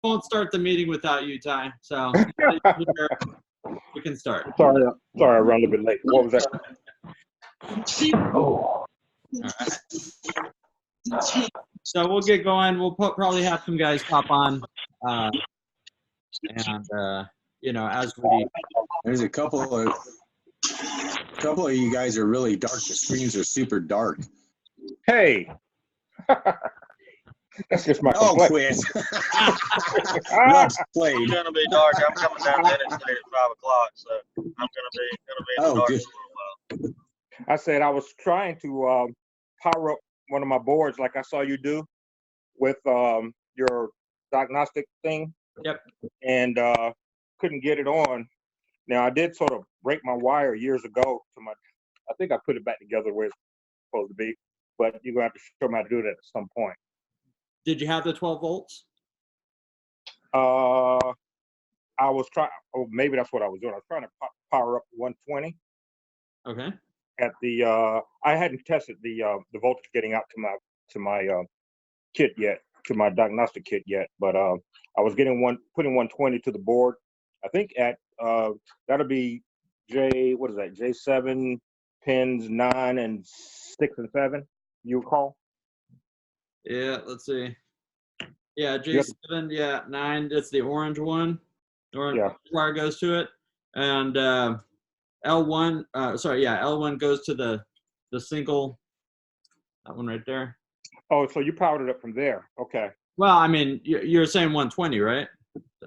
won't start the meeting without you, Ty. So we can start. Sorry, I ran a little bit late. What was that? All right. So we'll get going. We'll probably have some guys pop on, and as we. There's a couple of you guys are really dark. The screens are super dark. Hey. That's just my complaint. Quit. Russ played. It's gonna be dark. I'm coming down the interstate at 5 o'clock, so I'm gonna be in the dark good. for a while. I said I was trying to power up one of my boards like I saw you do with your diagnostic thing. Yep. And couldn't get it on. Now I did sort of break my wire years ago I think I put it back together where it's supposed to be, but you're gonna have to show me how to do that at some point. Did you have the 12 volts? I was trying. Oh, maybe that's what I was doing. I was trying to power up 120. Okay. At the I hadn't tested the voltage getting out to my kit yet, to my diagnostic kit yet, but I was putting 120 to the board. I think at that'll be J7 pins 9 and 6 and 7. You recall? Yeah, let's see. Yeah, J7, yeah, 9, it's the orange one. The orange wire goes to it. And L1, L1 goes to the single, that one right there. Oh, so you powered it up from there. Okay. Well, I mean, you're saying 120, right?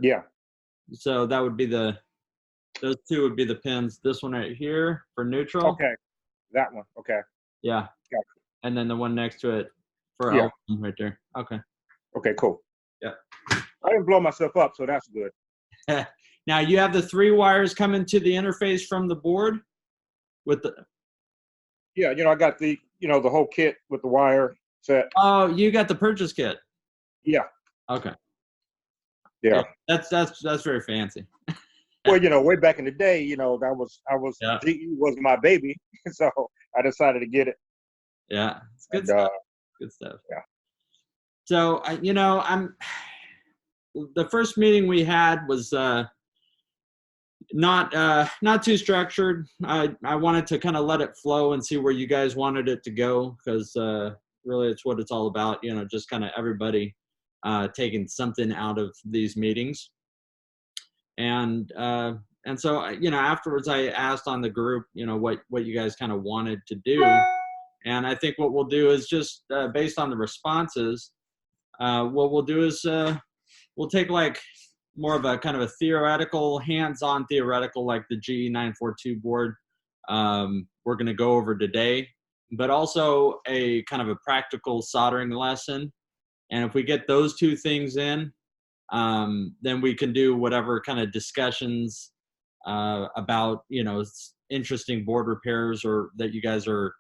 Yeah. So that would be those two would be the pins. This one right here for neutral. Okay. That one. Okay. Yeah. Gotcha. And then the one next to it for L1 right there. Okay. Okay, cool. Yeah. I didn't blow myself up, so that's good. Now you have the 3 wires coming to the interface from the board with the. Yeah, I got the whole kit with the wire set. Oh, you got the purchase kit. Yeah. Okay. Yeah. That's very fancy. Well, way back in the day, GE was my baby, so I decided to get it. Yeah, it's good stuff. Good stuff. Yeah. So the first meeting we had was not too structured. I wanted to kind of let it flow and see where you guys wanted it to go, because really it's what it's all about. Just kind of everybody taking something out of these meetings. And so afterwards I asked on the group what you guys kind of wanted to do. And I think what we'll do is just based on the responses, what we'll do is we'll take like more of a kind of a theoretical, hands-on theoretical, like the GE942 board we're going to go over today, but also a kind of a practical soldering lesson. And if we get those 2 things in, then we can do whatever kind of discussions about interesting board repairs or that you guys are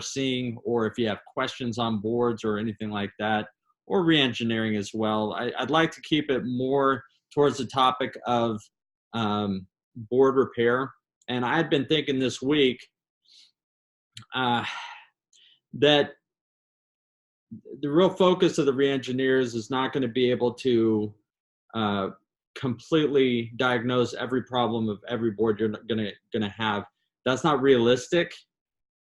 seeing, or if you have questions on boards or anything like that, or re-engineering as well. I'd like to keep it more towards the topic of board repair. And I've been thinking this week that the real focus of the re-engineers is not going to be able to completely diagnose every problem of every board you're going to have. That's not realistic.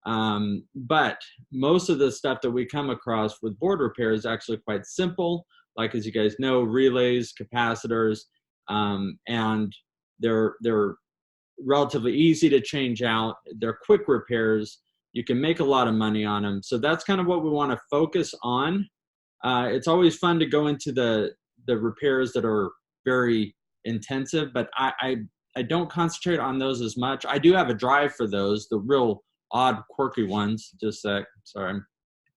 But most of the stuff that we come across with board repair is actually quite simple. Like, as you guys know, relays, capacitors, and they're relatively easy to change out. They're quick repairs. You can make a lot of money on them. So that's kind of what we want to focus on. It's always fun to go into the repairs that are very intensive, but I don't concentrate on those as much. I do have a drive for those, the real odd, quirky ones. Just a sec. Sorry.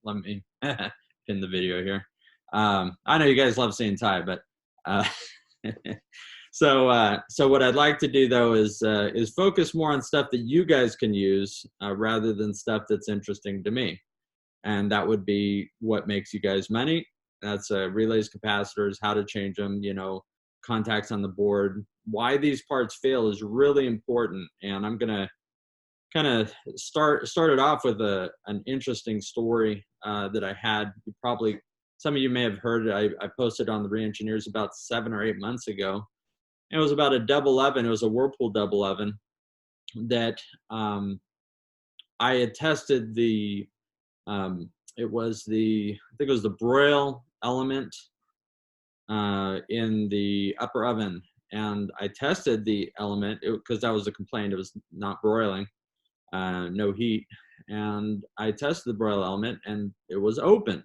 Let me pin the video here. I know you guys love seeing Ty, but so what I'd like to do though is focus more on stuff that you guys can use rather than stuff that's interesting to me, and that would be what makes you guys money. That's relays, capacitors, how to change them, contacts on the board. Why these parts fail is really important, and I'm gonna kind of start it off with an interesting story that I had. You probably some of you may have heard, I posted on the Re-Engineers about 7 or 8 months ago. It was about a double oven. It was a Whirlpool double oven that I had tested the, it was the, I think it was the broil element in the upper oven. And I tested the element because that was a complaint. It was not broiling, no heat. And I tested the broil element and it was open.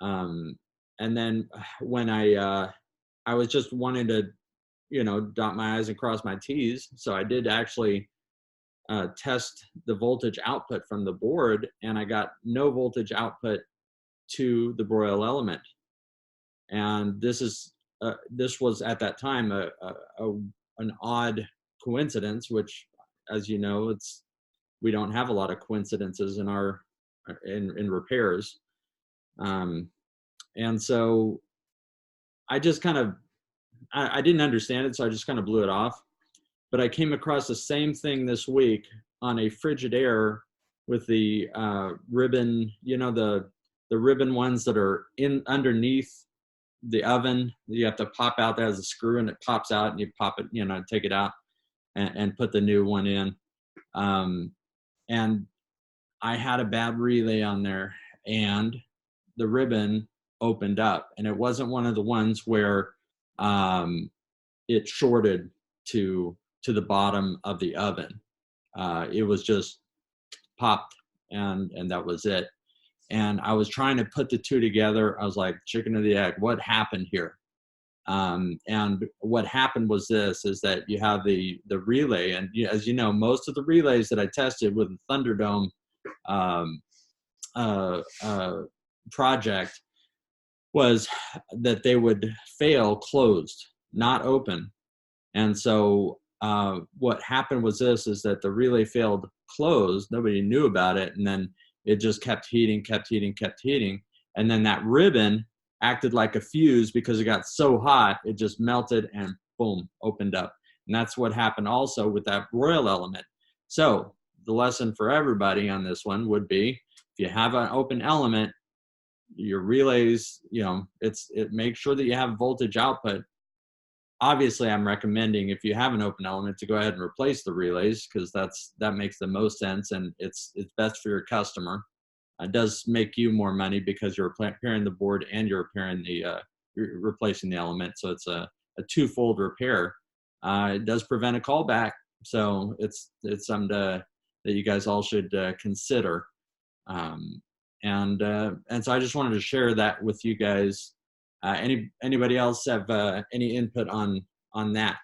And then when I was just wanting to, dot my I's and cross my T's. So I did actually test the voltage output from the board, and I got no voltage output to the broil element. And this was at that time an odd coincidence, which, as you know, we don't have a lot of coincidences in repairs. And so I just kind of, I didn't understand it, so I just kind of blew it off. But I came across the same thing this week on a Frigidaire with the ribbon, the ribbon ones that are underneath the oven. You have to pop out. That has a screw and it pops out, and you pop it, take it out and put the new one in. And I had a bad relay on there, and the ribbon opened up, and it wasn't one of the ones where it shorted to the bottom of the oven. It was just popped, and that was it. And I was trying to put the two together. I was like, chicken or the egg, what happened here? And what happened was this, is that you have the relay, and as you know, most of the relays that I tested with the Thunderdome project was that they would fail closed, not open. And so what happened was this, is that the relay failed closed. Nobody knew about it. And then it just kept heating. And then that ribbon acted like a fuse because it got so hot, it just melted and boom, opened up. And that's what happened also with that broil element. So the lesson for everybody on this one would be, if you have an open element, your relays, make sure that you have voltage output. Obviously, I'm recommending, if you have an open element, to go ahead and replace the relays, because that makes the most sense, and it's best for your customer. It does make you more money because you're repairing the board and you're repairing you're replacing the element. So it's a twofold repair. It does prevent a callback, so it's something that you guys all should consider. And so I just wanted to share that with you guys. Anybody else have any input on that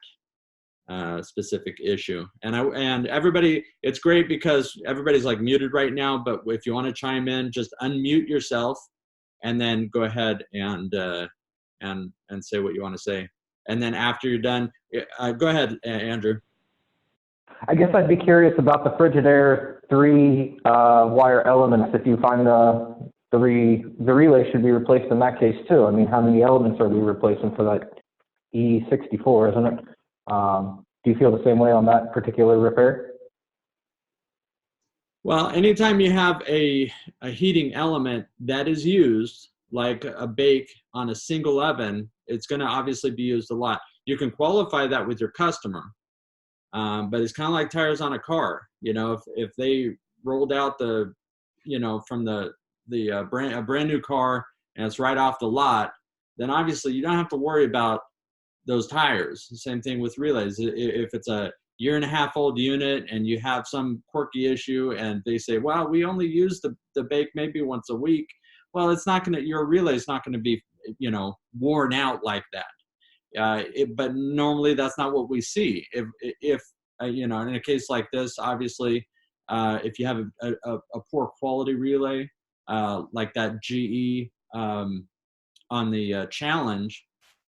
specific issue? And everybody, it's great because everybody's like muted right now, but if you want to chime in, just unmute yourself and then go ahead and say what you want to say. And then after you're done, go ahead, Andrew. I guess I'd be curious about the Frigidaire 3 wire elements. If you find the relay should be replaced in that case too. I mean, how many elements are we replacing for that E64, isn't it? Do you feel the same way on that particular repair? Well, anytime you have a heating element that is used, like a bake on a single oven, it's going to obviously be used a lot. You can qualify that with your customer, but it's kind of like tires on a car. If they rolled out from a brand new car and it's right off the lot, then obviously you don't have to worry about those tires. The same thing with relays. If it's a 1.5 year old unit and you have some quirky issue and they say, well, we only use the bake maybe once a week, well, your relay is not going to be worn out like that. But normally that's not what we see. If in a case like this, obviously, if you have a poor quality relay, like that GE on the Challenge,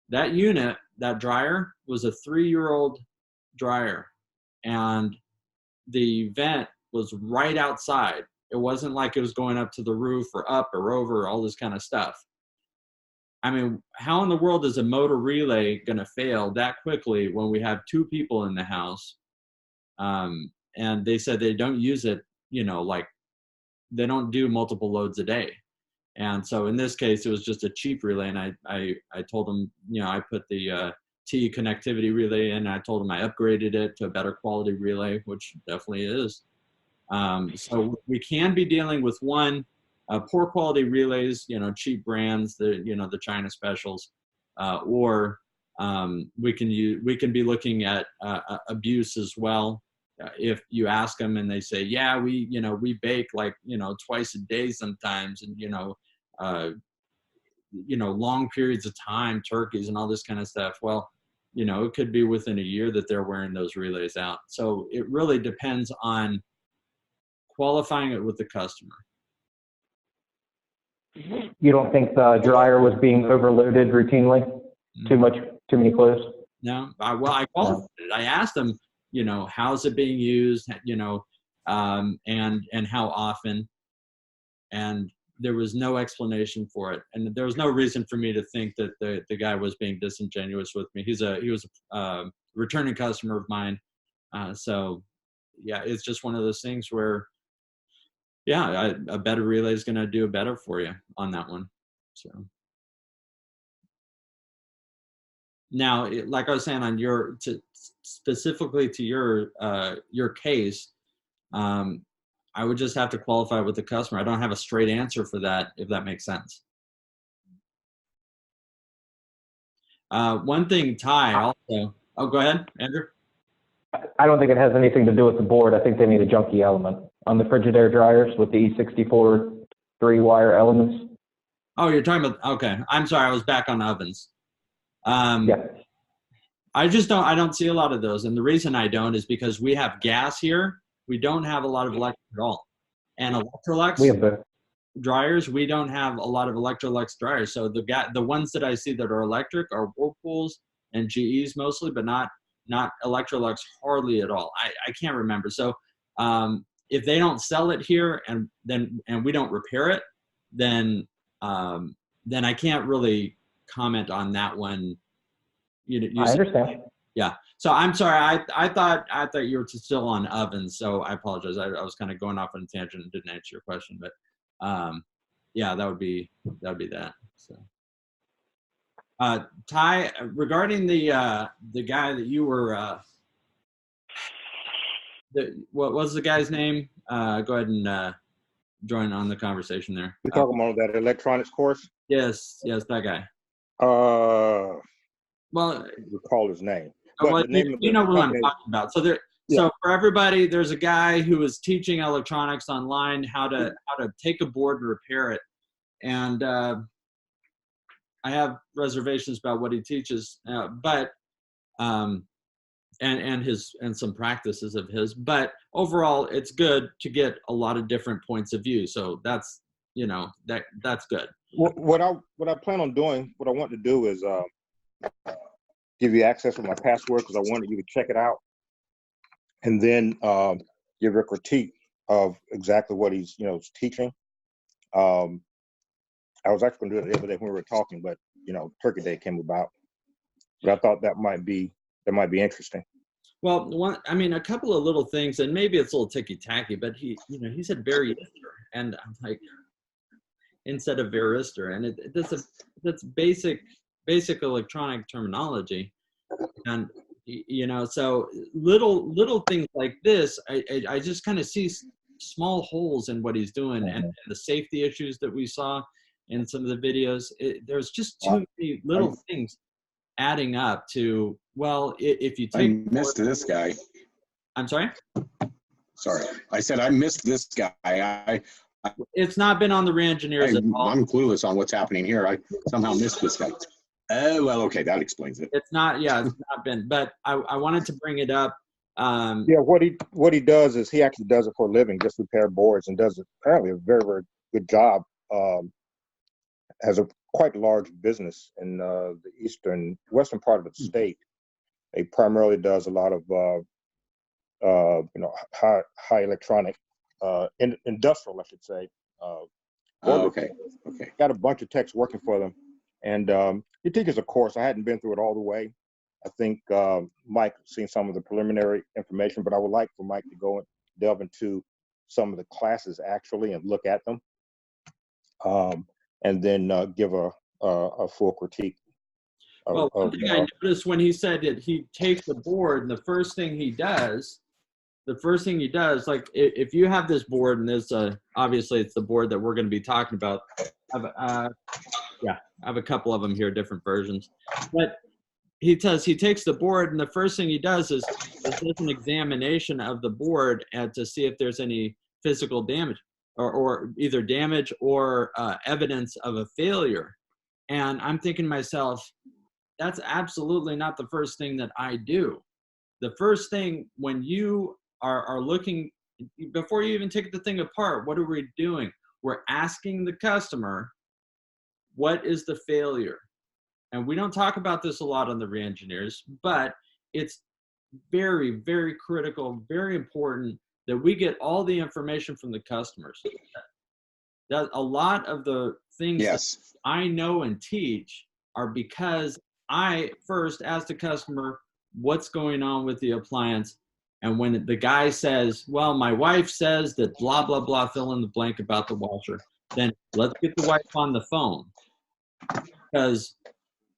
that unit, that dryer, was a 3-year-old dryer, and the vent was right outside. It wasn't like it was going up to the roof or up or over, all this kind of stuff. I mean, how in the world is a motor relay going to fail that quickly when we have 2 people in the house? And they said they don't use it, like they don't do multiple loads a day. And so in this case, it was just a cheap relay, and I told them, you know, I put the T connectivity relay in. I told them I upgraded it to a better quality relay, which definitely is. So we can be dealing with poor quality relays, you know, cheap brands, the China specials, or we can be looking at abuse as well. If you ask them and they say, yeah, we bake like, twice a day sometimes, and long periods of time, turkeys and all this kind of stuff. Well, it could be within a year that they're wearing those relays out. So it really depends on qualifying it with the customer. You don't think the dryer was being overloaded routinely? Too many clothes? No, I qualified it. I asked them, how's it being used, and how often, and there was no explanation for it, and there was no reason for me to think that the guy was being disingenuous with me. He was a returning customer of mine, so yeah, it's just one of those things where, yeah, a better relay is going to do better for you on that one. So now, like I was saying, on specifically to your case, I would just have to qualify with the customer. I don't have a straight answer for that, if that makes sense. One thing, Ty, also. Oh, go ahead, Andrew. I don't think it has anything to do with the board. I think they need a junkie element on the Frigidaire dryers with the E64 3-wire elements. Oh, you're talking about, okay. I'm sorry, I was back on ovens. Yeah. I don't see a lot of those. And the reason I don't is because we have gas here. We don't have a lot of electric at all. And Electrolux We have the dryers, we don't have a lot of Electrolux dryers. So the ones that I see that are electric are Whirlpools and GEs mostly, but not Electrolux hardly at all. I can't remember. So if they don't sell it here and we don't repair it, then I can't really comment on that one. I understand. Yeah. So I'm sorry. I thought you were still on ovens. So I apologize. I was kind of going off on a tangent and didn't answer your question, but yeah, that would be that. So Ty, regarding the guy that you were, what was the guy's name? Go ahead and join on the conversation there. You're talking about that electronics course? Yes, that guy. Well, Recall his name. But Well, the name of the know what I'm company talking about. So so for everybody, there's a guy who is teaching electronics online how to take a board and repair it, and I have reservations about what he teaches, but and some practices of his. But overall, it's good to get a lot of different points of view. So that's that's good. What I plan on doing, what I want to do is give you access with my password, because I wanted you to check it out, and then give a critique of exactly what he's teaching. I was actually going to do it the other day when we were talking, but Turkey Day came about. But I thought that might be interesting. Well, a couple of little things, and maybe it's a little ticky-tacky, but he said varistor, and I'm like, instead of varistor, and that's basic electronic terminology, and so little things like this, I just kind of see small holes in what he's doing, and the safety issues that we saw in some of the videos. There's just too many little things adding up to, well, if you take. I missed this guy. I'm sorry? Sorry. I said I missed this guy. It's not been on the re-engineers at all. I'm clueless on what's happening here. I somehow missed this guy. Well, okay, that explains it. It's not been, but I wanted to bring it up. Yeah, what he does is he actually does it for a living, just repair boards, and does apparently a very, very good job. Has a quite large business in the western part of the state. He primarily does a lot of high electronic, industrial, I should say. Okay. Got a bunch of techs working for them, and he teaches a course. I hadn't been through it all the way. I think Mike has seen some of the preliminary information, but I would like for Mike to go and delve into some of the classes actually and look at them. and then give a full critique. Well, one thing I noticed when he said that he takes the board, and the first thing he does, like if you have this board, and this obviously it's the board that we're going to be talking about. I have a couple of them here, different versions. But he says he takes the board, and the first thing he does is an examination of the board to see if there's any physical damage, or either damage or evidence of a failure. And I'm thinking to myself, that's absolutely not the first thing that I do. The first thing when you are looking, before you even take the thing apart, what are we doing? We're asking the customer, what is the failure? And we don't talk about this a lot on the re-engineers, but it's very, very critical, very important that we get all the information from the customers. That a lot of the things that I know and teach are because I first ask the customer what's going on with the appliance. And when the guy says, well, my wife says that blah, blah, blah, fill in the blank about the washer, then let's get the wife on the phone. Because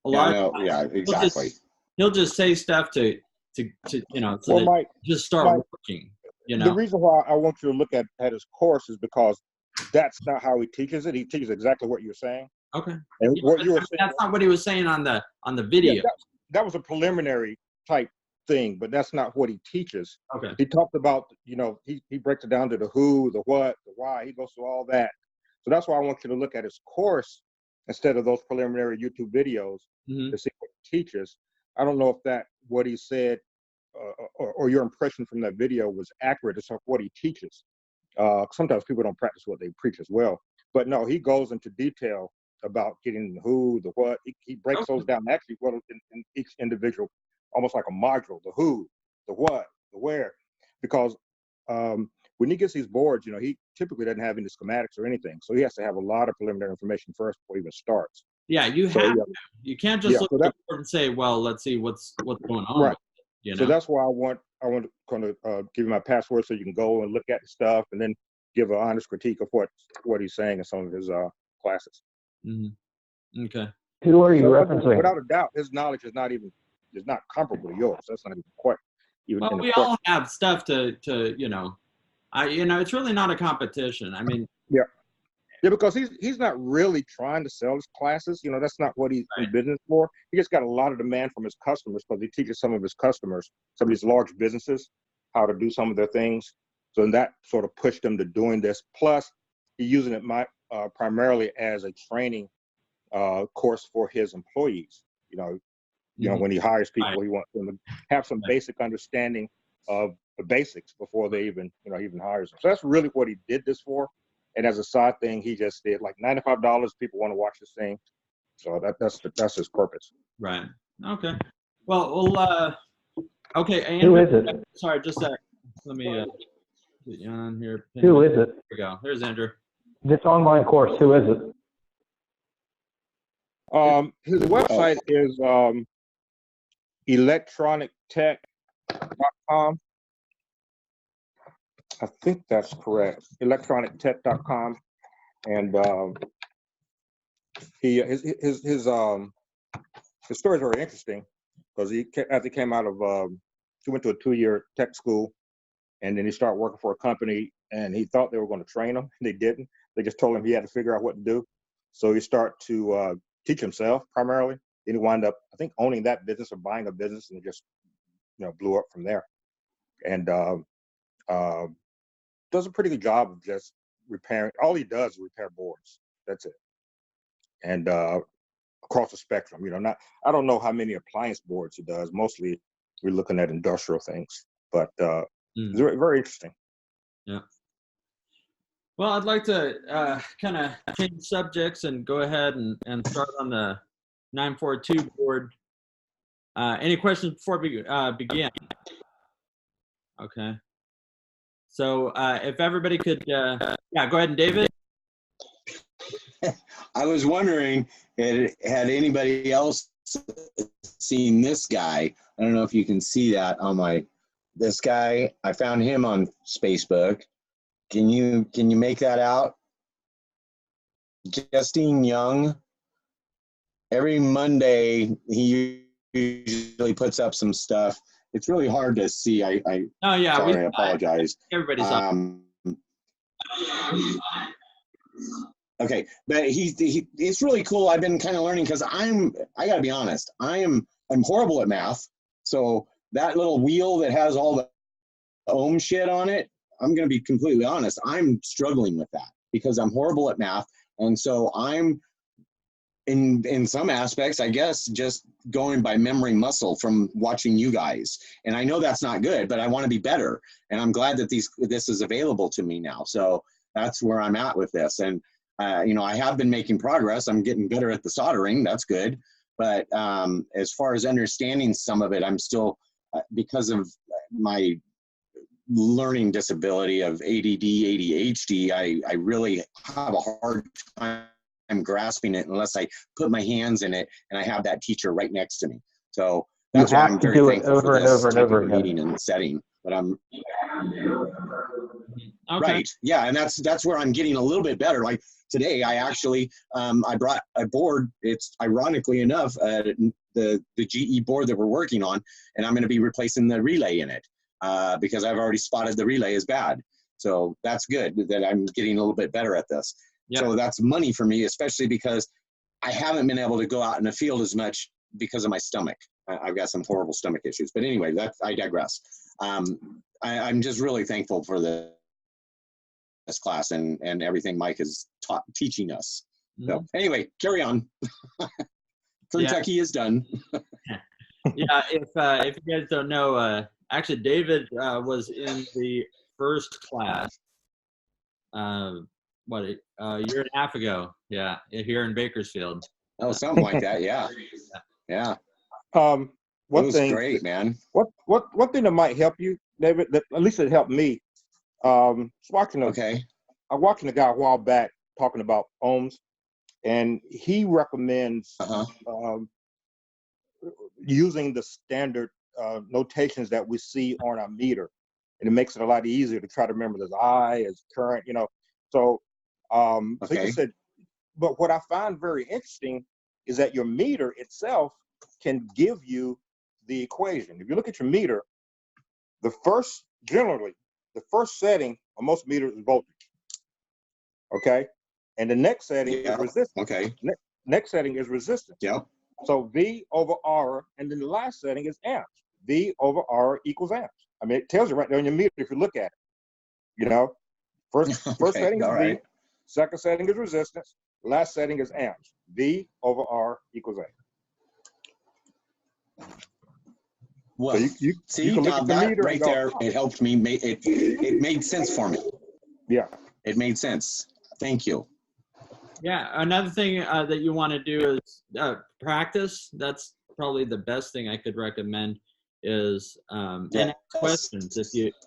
a lot of times exactly. He'll just say stuff to so well, that just start working. The reason why I want you to look at his course is because that's not how he teaches it. He teaches exactly what you're saying. Okay. And what you were saying, that's not what he was saying on the video. Yeah, that was a preliminary type thing, but that's not what he teaches. Okay. He talked about, he breaks it down to the who, the what, the why. He goes through all that. So that's why I want you to look at his course instead of those preliminary YouTube videos to see what he teaches. I don't know if what he said or your impression from that video was accurate as to what he teaches. Sometimes people don't practice what they preach as well. But no, he goes into detail about getting the who, the what. He breaks those down actually in each individual, almost like a module, the who, the what, the where. Because when he gets these boards, he typically doesn't have any schematics or anything. So he has to have a lot of preliminary information first before he even starts. Yeah, you have to. You can't just look at the board and say, well, let's see what's going on. Right. So that's why I want to kind of give you my password so you can go and look at the stuff and then give an honest critique of what he's saying in some of his classes. Mm-hmm. Okay. Who are you referencing? Without a doubt, his knowledge is not comparable to yours. That's not even quite. Well, we all have stuff to it's really not a competition. I mean. Yeah, because he's not really trying to sell his classes. That's not what he's in business for. He just got a lot of demand from his customers because he teaches some of his customers, some of these large businesses, how to do some of their things. So that sort of pushed him to doing this. Plus, he's using it primarily as a training course for his employees. When he hires people, he wants them to have some basic understanding of the basics before they even hires them. So that's really what he did this for. And as a side thing, he just did like $95. People want to watch this thing, so that's his purpose. Right. Okay. Well. Okay. Who Andrew, is it? Sorry, just a sec. Let me get you on here. Who is it? There we go. There's Andrew. This online course. Who is it? His website is electronictech.com. I think that's correct. Electronictech.com, and his story is very interesting because after he came out of he went to a 2-year tech school, and then he started working for a company, and he thought they were going to train him, and they didn't. They just told him he had to figure out what to do. So he started to teach himself primarily. Then he wound up, I think, owning that business or buying a business, and it just blew up from there. And does a pretty good job of just repairing. All he does is repair boards. That's it. And across the spectrum, I don't know how many appliance boards he does. Mostly we're looking at industrial things, but it's very, very interesting. Yeah. Well, I'd like to kind of change subjects and go ahead and start on the 942 board. Any questions before we begin? Okay. So if everybody could, go ahead and David. I was wondering, had anybody else seen this guy? I don't know if you can see that on this guy. I found him on Facebook. Can you make that out? Justine Young. Every Monday, he usually puts up some stuff. It's really hard to see. Oh yeah, Sorry, I apologize. Everybody's on. Okay, but it's really cool. I've been kind of learning because I gotta be honest, I'm horrible at math. So that little wheel that has all the ohm shit on it, I'm gonna be completely honest, I'm struggling with that because I'm horrible at math. And so I'm in some aspects, I guess, just going by memory muscle from watching you guys. And I know that's not good, but I want to be better. And I'm glad that this is available to me now. So that's where I'm at with this. And you know, I have been making progress. I'm getting better at the soldering. That's good. But as far as understanding some of it, I'm still, because of my learning disability of ADD, ADHD, I really have a hard time grasping it unless I put my hands in it and I have that teacher right next to me. So that's why I'm very thankful for this type of meeting and setting. But I'm Okay. right, yeah, and that's where I'm getting a little bit better. Like today, I actually I brought a board. It's ironically enough the GE board that we're working on, and I'm going to be replacing the relay in it because I've already spotted the relay is bad. So that's good that I'm getting a little bit better at this. Yep. So that's money for me, especially because I haven't been able to go out in the field as much because of my stomach. I've got some horrible stomach issues. But anyway, I digress. I'm just really thankful for this class and everything Mike is teaching us. Mm-hmm. So anyway, carry on. Kentucky is done. Yeah, if you guys don't know, actually David was in the first class. A year and a half ago, yeah, here in Bakersfield. Oh, something like that, yeah. Yeah. One thing, great, man. One thing that might help you, David, that at least it helped me. I was watching a guy a while back talking about ohms, and he recommends using the standard notations that we see on our meter, and it makes it a lot easier to try to remember there's I as current, you know. So so he said, but what I find very interesting is that your meter itself can give you the equation. If you look at your meter, generally, the first setting on most meters is voltage. Okay? And the next setting is resistance. Okay. Next setting is resistance. Yeah. So V over R, and then the last setting is amps. V over R equals amps. I mean, it tells you right there on your meter if you look at it. You know, first setting is V, second setting is resistance, last setting is amps. V over R equals A. Well, so you can look at the meter right there. It helped me. It made sense for me. Yeah. It made sense. Thank you. Yeah. Another thing that you want to do is practice. That's probably the best thing I could recommend is and ask questions.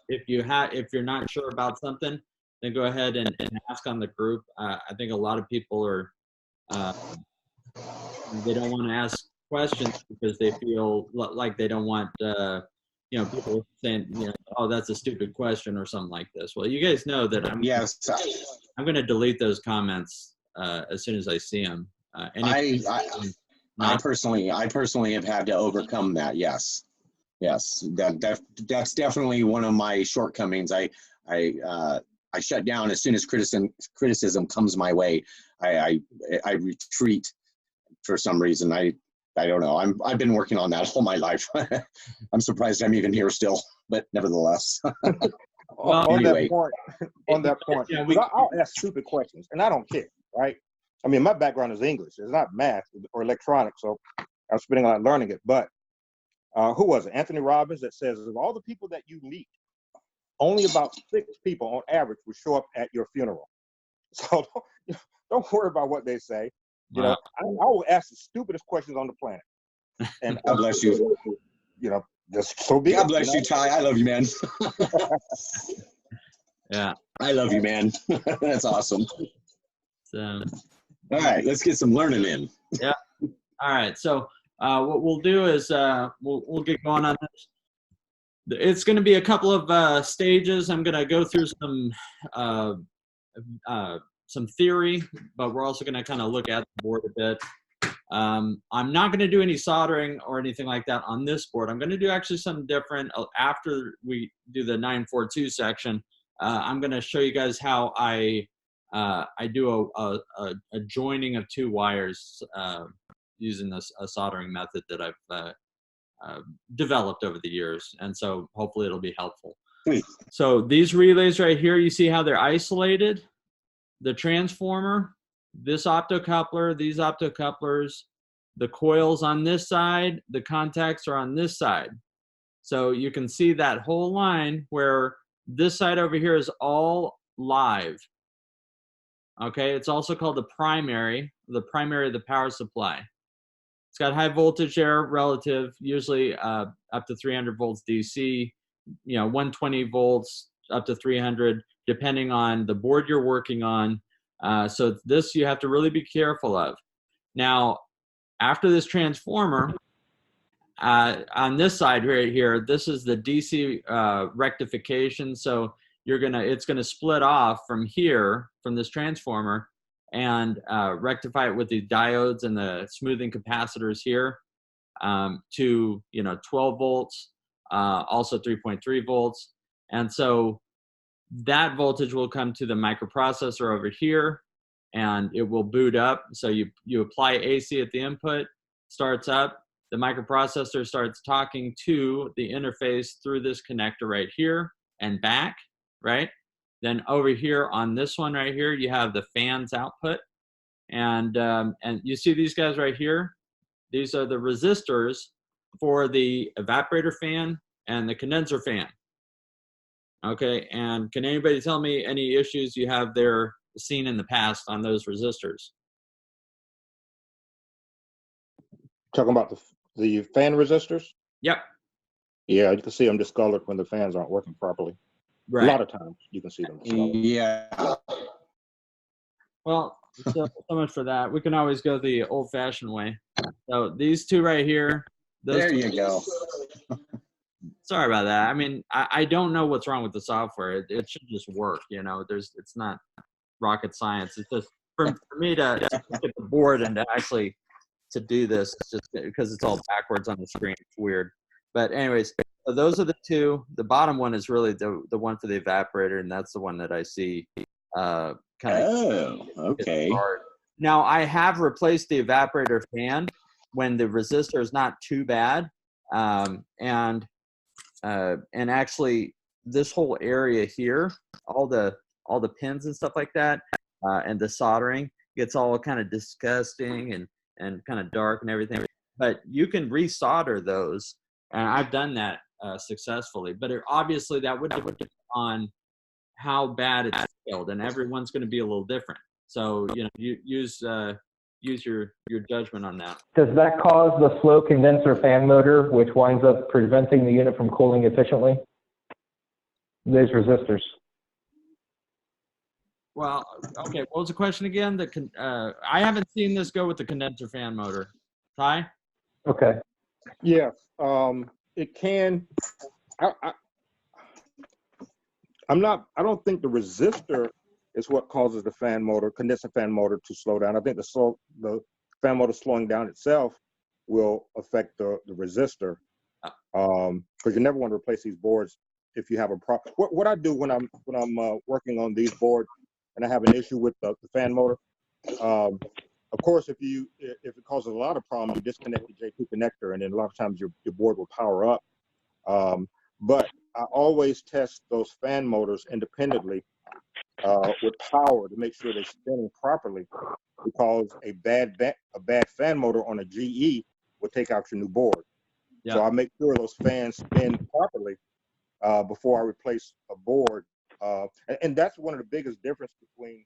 If you're not sure about something, then go ahead and ask on the group. I think a lot of people are they don't want to ask questions because they feel like they don't want people saying oh, that's a stupid question or something like this. Well, you guys know that I'm going to delete those comments as soon as I see them. I personally have had to overcome that. Yes, that's definitely one of my shortcomings. I shut down as soon as criticism comes my way. I retreat for some reason. I don't know. I've been working on that all my life. I'm surprised I'm even here still, but nevertheless. Well, anyway. on that point, I'll ask stupid questions, and I don't care, right? I mean, my background is English. It's not math or electronics, so I'm spending a lot learning it. But who was it? Anthony Robbins that says, of all the people that you meet, only about 6 people on average will show up at your funeral. So don't worry about what they say. You know, I will ask the stupidest questions on the planet. And God bless you. Just so be it. God bless you, Ty. I love you, man. Yeah. I love you, man. That's awesome. So, all right, let's get some learning in. Yeah. All right. So what we'll do is we'll get going on this. It's going to be a couple of stages. I'm going to go through some theory, but we're also going to kind of look at the board a bit. I'm not going to do any soldering or anything like that on this board. I'm going to do actually something different after we do the 942 section. I'm going to show you guys how I do a joining of two wires using a soldering method that I've developed over the years, and so hopefully it'll be helpful. Sweet. So these relays right here, you see how they're isolated? The transformer, this optocoupler, these optocouplers, the coils on this side, the contacts are on this side. So you can see that whole line where this side over here is all live. Okay, it's also called the primary of the power supply. It's got high voltage there relative, usually up to 300 volts DC, 120 volts up to 300, depending on the board you're working on. So this you have to really be careful of. Now, after this transformer, on this side right here, this is the DC rectification. So it's gonna split off from here, from this transformer, and rectify it with the diodes and the smoothing capacitors here to 12 volts, also 3.3 volts. And so that voltage will come to the microprocessor over here, and it will boot up. So you apply AC at the input, starts up, the microprocessor starts talking to the interface through this connector right here and back, right? Then over here on this one right here, you have the fans output. And you see these guys right here? These are the resistors for the evaporator fan and the condenser fan. Okay, and can anybody tell me any issues you have there seen in the past on those resistors? Talking about the fan resistors? Yep. Yeah, you can see them discolored when the fans aren't working properly. Right. A lot of times you can see them discolored. Yeah. Well, so much for that. We can always go the old-fashioned way. So these two right here. There you go. Sorry about that. I mean, I don't know what's wrong with the software. It should just work, it's not rocket science. It's just for me to look at the board and to actually to do this, it's just because it's all backwards on the screen. It's weird. But anyways, so those are the two. The bottom one is really the one for the evaporator, and that's the one that I see kind of. Oh, okay. Now, I have replaced the evaporator fan when the resistor is not too bad. And actually this whole area here, all the pins and stuff like that, and the soldering gets all kind of disgusting and kind of dark and everything. But you can resolder those, and I've done that successfully. But obviously that would depend on how bad it's failed, and everyone's going to be a little different. So use your judgment on that. Does that cause the slow condenser fan motor, which winds up preventing the unit from cooling efficiently? Those resistors. Well, okay. What was the question again? I haven't seen this go with the condenser fan motor. Ty? Okay. Yeah, it can. I don't think the resistor is what causes the condenser fan motor to slow down. I think the fan motor slowing down itself will affect the resistor. Because you never want to replace these boards if you have a problem. What I do when I'm working on these boards and I have an issue with the fan motor, of course, if it causes a lot of problems, you disconnect the J2 connector, and then a lot of times your board will power up. But I always test those fan motors independently with power to make sure they're spinning properly, because a bad fan motor on a GE will take out your new board. Yeah. So I make sure those fans spin properly before I replace a board. And that's one of the biggest differences between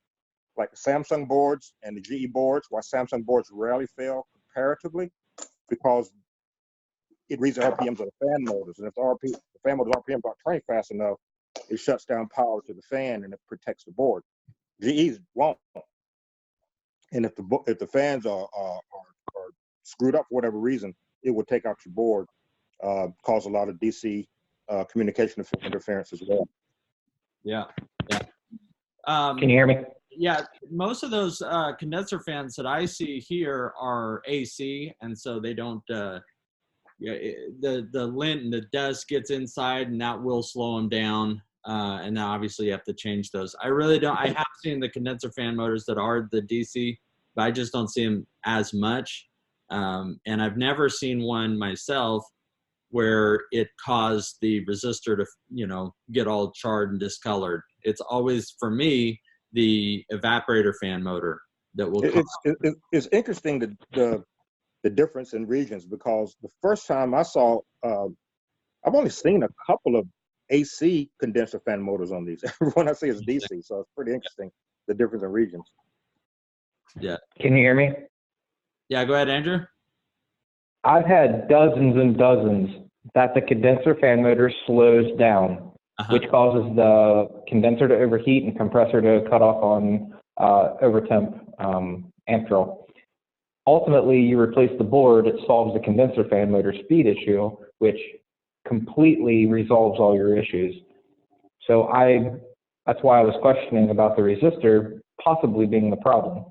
like the Samsung boards and the GE boards, why Samsung boards rarely fail comparatively, because it reads the RPMs of the fan motors. And if the fan motor's RPMs aren't turning fast enough, it shuts down power to the fan and it protects the board. GEs won't. And if the fans are screwed up for whatever reason, it will take out your board, cause a lot of DC communication interference as well. Yeah. Can you hear me? yeah, most of those condenser fans that I see here are AC, and so they don't. Yeah, the lint and the dust gets inside, and that will slow them down. And now obviously you have to change those. I really don't. I have seen the condenser fan motors that are the DC, but I just don't see them as much. And I've never seen one myself where it caused the resistor to, get all charred and discolored. It's always, for me, the evaporator fan motor that will cause. It's interesting the difference in regions, because the first time I saw, I've only seen a couple of AC condenser fan motors on these. Everyone I see is DC, so it's pretty interesting, the difference in regions. Yeah. Can you hear me? Yeah, go ahead, Andrew. I've had dozens and dozens that the condenser fan motor slows down, which causes the condenser to overheat and compressor to cut off on overtemp amp draw. Ultimately, you replace the board, it solves the condenser fan motor speed issue, which completely resolves all your issues. So that's why I was questioning about the resistor possibly being the problem.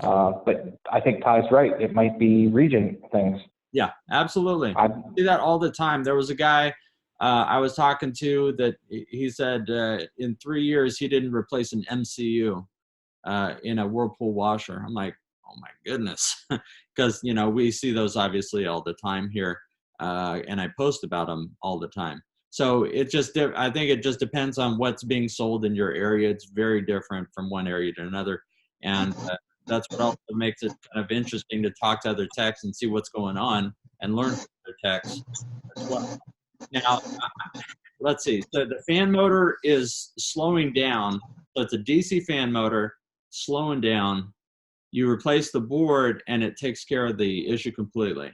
But I think Ty's right. It might be region things. Yeah, absolutely. I see that all the time. There was a guy I was talking to that he said in 3 years he didn't replace an MCU in a Whirlpool washer. I'm like, oh my goodness, because we see those obviously all the time here, and I post about them all the time. So I think it just depends on what's being sold in your area. It's very different from one area to another, and that's what also makes it kind of interesting to talk to other techs and see what's going on and learn from other techs as well. Now, let's see. So the fan motor is slowing down. So it's a DC fan motor slowing down. You replace the board and it takes care of the issue completely.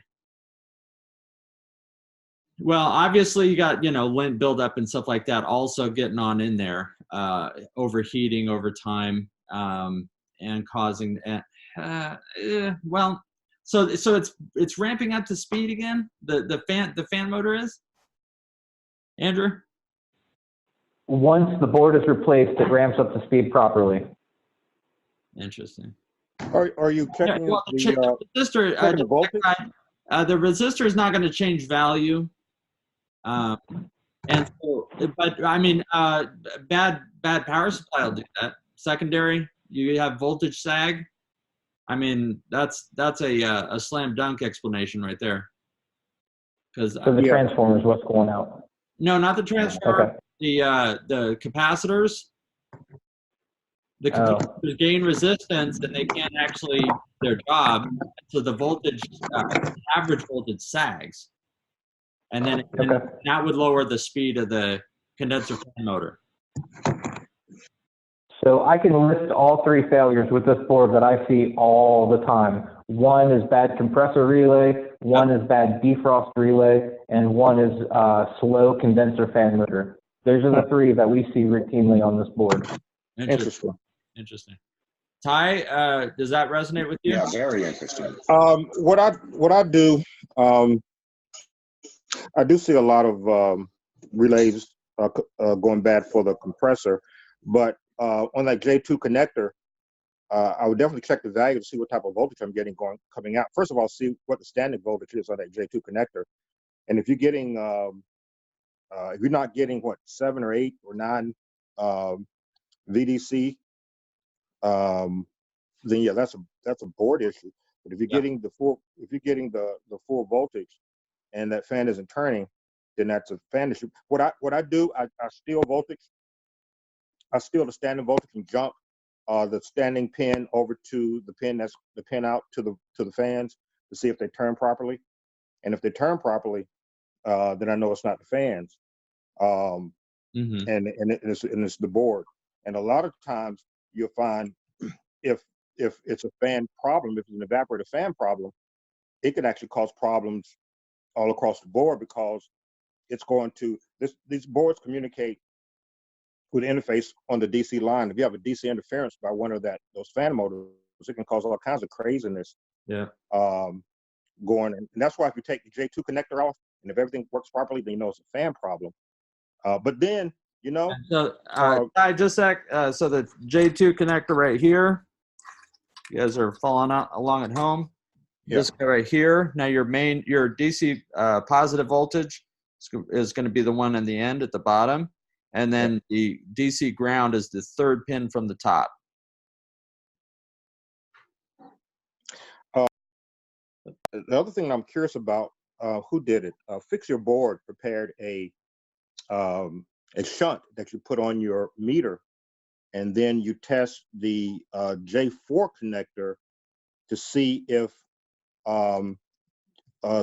Well, obviously you got, lint buildup and stuff like that also getting on in there, overheating over time, and causing, so it's ramping up to speed again. The fan motor is, Andrew? Once the board is replaced, it ramps up to speed properly. Interesting. Are you checking the resistor? the voltage? The resistor is not going to change value, and so, but I mean, bad power supply will do that. Secondary, you have voltage sag. I mean, that's a slam dunk explanation right there. Because so the transformer is what's going out. No, not the transformer. Okay. The capacitors. The capacitors gain resistance and they can't actually do their job, so the voltage, average voltage sags, and then that would lower the speed of the condenser fan motor. So I can list all three failures with this board that I see all the time. One is bad compressor relay, one is bad defrost relay, and one is slow condenser fan motor. Those are the three that we see routinely on this board. Interesting. Ty, does that resonate with you? Yeah, very interesting. What I do, I do see a lot of relays going bad for the compressor, but on that J2 connector, I would definitely check the value to see what type of voltage I'm getting coming out. First of all, see what the standing voltage is on that J2 connector, and if you're getting, if you're not getting 7 or 8 or 9 VDC, then yeah, that's a board issue. But if you're getting the full voltage, and that fan isn't turning, then that's a fan issue. What I do, I steal voltage. I steal the standing voltage and jump the standing pin over to the pin that's the pin out to the fans to see if they turn properly. And if they turn properly, then I know it's not the fans. And it's the board. And a lot of times you'll find if it's a fan problem, if it's an evaporator fan problem, it could actually cause problems all across the board, because it's going to these boards communicate with interface on the DC line. If you have a DC interference by one of those fan motors, it can cause all kinds of craziness. Yeah. Going, and that's why if you take the J2 connector off, and if everything works properly, then you know it's a fan problem. But then You know, So, uh, I just so the J2 connector right here. You guys are following out along at home. yeah. This guy right here. Now your DC positive voltage is going to be the one in the end at the bottom, and then the DC ground is the third pin from the top. The other thing I'm curious about, who did it? Fix Your Board prepared a shunt that you put on your meter, and then you test the J4 connector to see if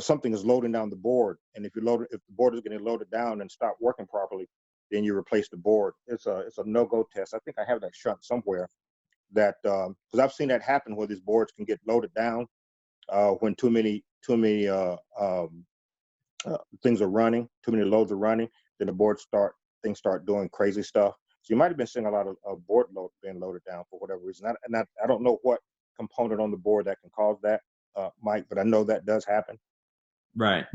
something is loading down the board. And if the board is getting loaded down and stop working properly, then you replace the board. It's a no-go test. I think I have that shunt somewhere. That because I've seen that happen where these boards can get loaded down when too many things are running, too many loads are running, then things start doing crazy stuff. So you might have been seeing a lot of board load being loaded down for whatever reason. I don't know what component on the board that can cause that, Mike, but I know that does happen. Right.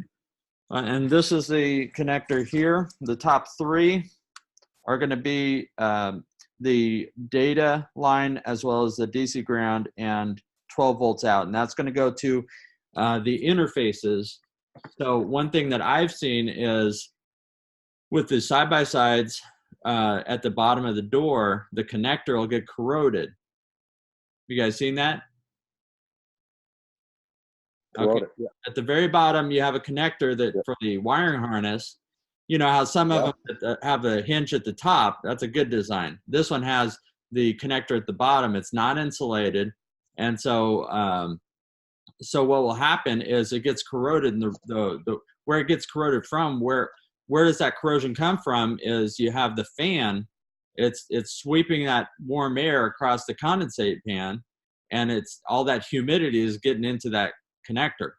And this is the connector here. The top three are going to be the data line as well as the DC ground and 12 volts out. And that's going to go to the interfaces. So one thing that I've seen is with the side-by-sides at the bottom of the door, the connector will get corroded. You guys seen that? Corroded, Okay. yeah. At the very bottom, you have a connector that for the wiring harness. You know how some of them have a hinge at the top. That's a good design. This one has the connector at the bottom. It's not insulated, and so so what will happen is it gets corroded. And the where it gets corroded from, where does that corrosion come from? Is you have the fan. It's sweeping that warm air across the condensate pan, and it's all that humidity is getting into that connector.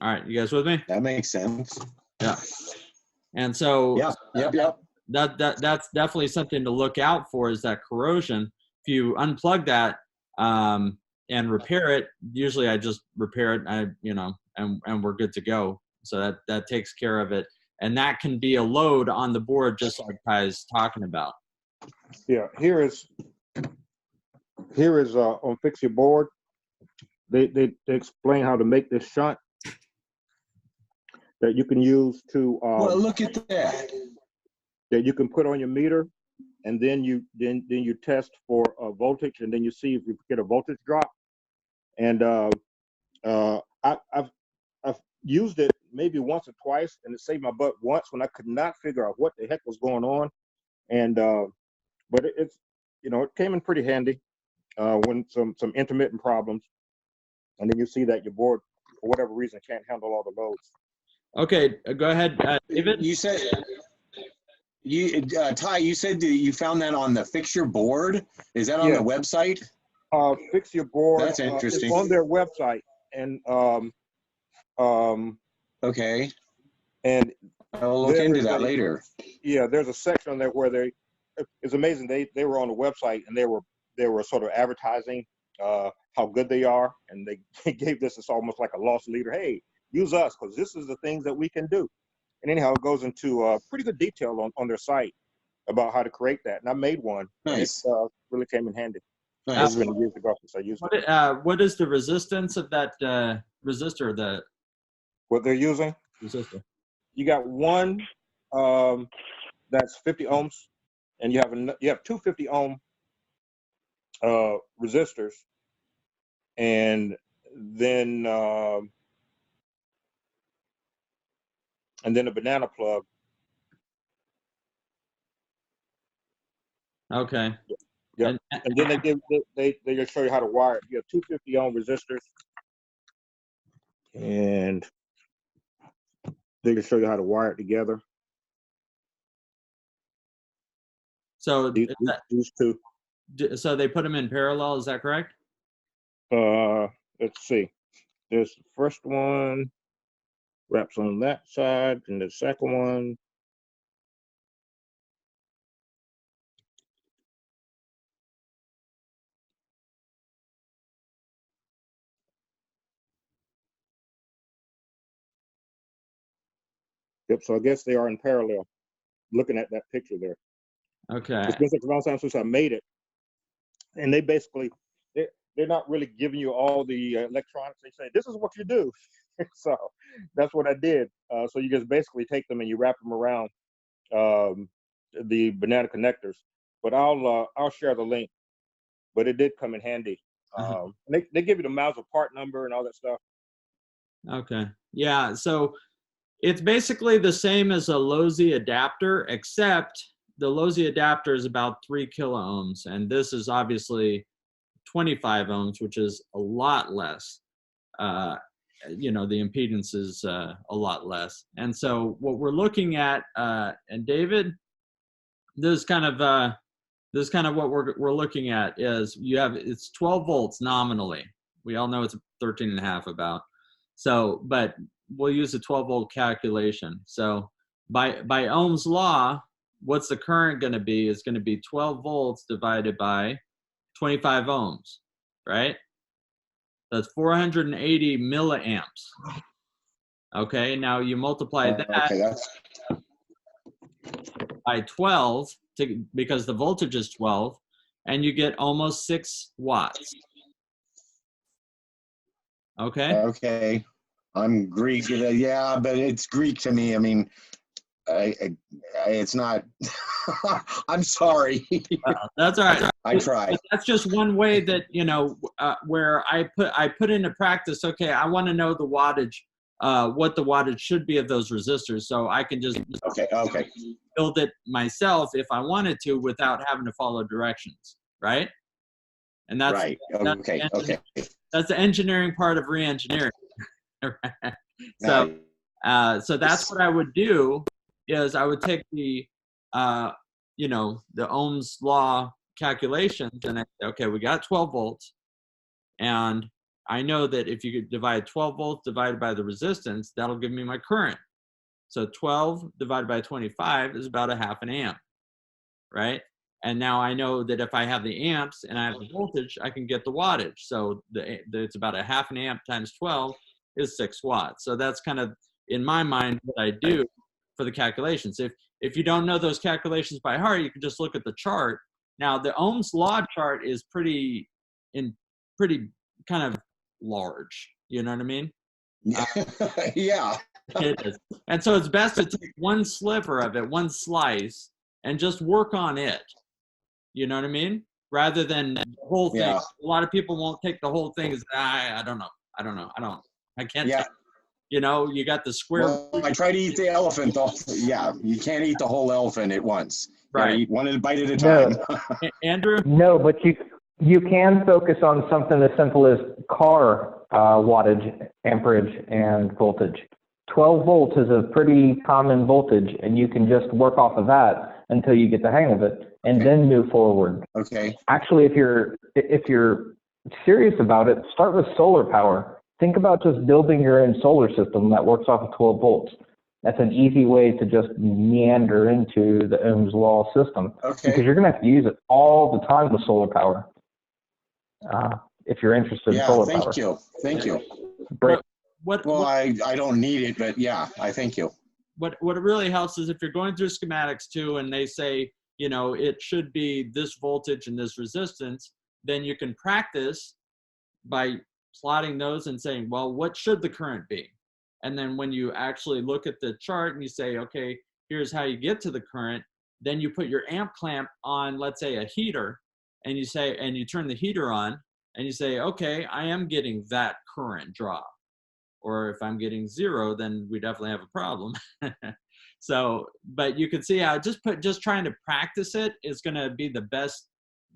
All right, you guys with me? That makes sense. Yeah. And so Yep. that's definitely something to look out for, is that corrosion. If you unplug that and repair it, usually I just repair it, and we're good to go. So that takes care of it. And that can be a load on the board, just like Ty's talking about. Yeah, here is on Fix Your Board. They explain how to make this shunt that you can use to Well, look at that. that you can put on your meter, and then you test for voltage, and then you see if you get a voltage drop. And I've used it maybe once or twice, and it saved my butt once when I could not figure out what the heck was going on. And but it's it came in pretty handy when some intermittent problems, and then you see that your board for whatever reason can't handle all the loads. Okay, go ahead, David. You said Ty, you said that you found that on the Fix Your Board. Is that on the website? Fix Your Board. That's interesting. It's on their website, and okay. And I'll look into that later. Yeah, there's a section on there where it's amazing. They were on the website, and they were sort of advertising how good they are, and they gave this as almost like a loss leader. Hey, use us, because this is the things that we can do. And anyhow, it goes into pretty good detail on their site about how to create that. And I made one. Nice. And it really came in handy. Nice. It's been years ago since I used it. What is the resistance of that resistor? What they're using? Resistor. You got one that's 50 ohms, and you have two 50 ohm resistors, and then a banana plug. Okay. Yeah. And then they just show you how to wire it. You have two 50 ohm resistors, and they can show you how to wire it together. So These two. So they put them in parallel. Is that correct? Let's see. There's the first one wraps on that side, and the second one. Yep. So I guess they are in parallel. Looking at that picture there. Okay. It's been such a long time since I made it, and they basically they're not really giving you all the electronics. They say this is what you do. So that's what I did. So you just basically take them and you wrap them around the banana connectors. But I'll share the link. But it did come in handy. They give you the Mauser part number and all that stuff. Okay. Yeah. So it's basically the same as a LOSI adapter, except the LOSI adapter is about 3 kilo ohms, and this is obviously 25 ohms, which is a lot less. You know, the impedance is a lot less. And so what we're looking at, and David, this is kind of what we're looking at is it's 12 volts nominally. We all know it's 13 and a half about. So, but we'll use a 12 volt calculation. So by Ohm's law, what's the current going to be is going to be 12 volts divided by 25 ohms, right? That's 480 milliamps. Okay, now you multiply that by 12 because the voltage is 12, and you get almost 6 watts. Okay. Okay. I'm Greek. Yeah, but it's Greek to me. I mean, it's not. I'm sorry. That's all right. I tried. That's just one way that, you know, where I put into practice. Okay, I want to know the wattage, what the wattage should be of those resistors, so I can just Okay. build it myself if I wanted to without having to follow directions, right? And that's right. Okay. That's the engineering part of re-engineering. So that's what I would do is I would take the you know, the Ohm's law calculations and I say, okay, we got 12 volts, and I know that if you could divide 12 volts divided by the resistance, that'll give me my current. So 12 divided by 25 is about a half an amp, right? And now I know that if I have the amps and I have the voltage, I can get the wattage. So it's about a half an amp times 12 is 6 watts. So that's kind of, in my mind, what I do for the calculations. If you don't know those calculations by heart, you can just look at the chart. Now, the Ohm's law chart is pretty kind of large. You know what I mean? Yeah. It is. And so it's best to take one sliver of it, one slice, and just work on it. You know what I mean? Rather than the whole thing. Yeah. A lot of people won't take the whole thing as, I don't know. I can't. Yeah. You know, you got the square. Well, I try to eat the elephant though. Yeah, you can't eat the whole elephant at once. Right. Eat one bite at a time. No. Andrew? No, but you can focus on something as simple as car wattage, amperage, and voltage. 12 volts is a pretty common voltage, and you can just work off of that until you get the hang of it, and then move forward. Okay. Actually, if you're serious about it, start with solar power. Think about just building your own solar system that works off of 12 volts. That's an easy way to just meander into the Ohm's law system. Okay. Because you're going to have to use it all the time with solar power. If you're interested in solar power. Thank you. Well, I don't need it, but yeah, I thank you. What it really helps is if you're going through schematics too, and they say, you know, it should be this voltage and this resistance, then you can practice by plotting those and saying, well, what should the current be? And then when you actually look at the chart and you say, okay, here's how you get to the current, then you put your amp clamp on, let's say, a heater, and you say, and you turn the heater on, and you say, okay, I am getting that current drop. Or if I'm getting 0, then we definitely have a problem. So, but you can see how just trying to practice it is going to be the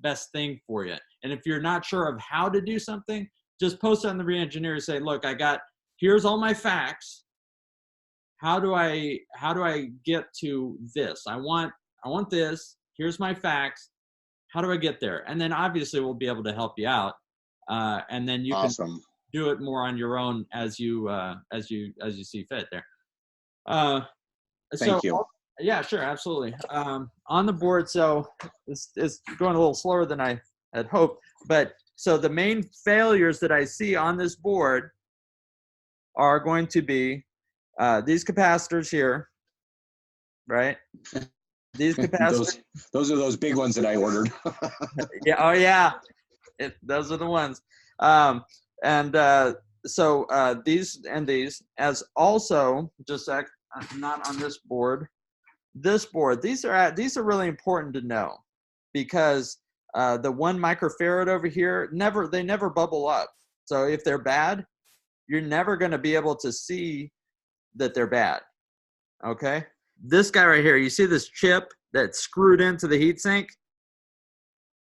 best thing for you. And if you're not sure of how to do something, just post on the re-engineer and say, look, here's all my facts. How do I get to this? I want this. Here's my facts. How do I get there? And then obviously we'll be able to help you out. And then you can do it more on your own as you see fit there. Thank you. Yeah, sure, absolutely. On the board, so it's going a little slower than I had hoped, but so the main failures that I see on this board are going to be these capacitors here. right? These capacitors. those are those big ones that I ordered. Yeah. Oh yeah. Those are the ones. And so these and these, as also just not on this board. This board. These are really important to know, because the 1 microfarad over here they never bubble up. So if they're bad, you're never going to be able to see that they're bad. Okay. This guy right here, you see this chip that's screwed into the heatsink?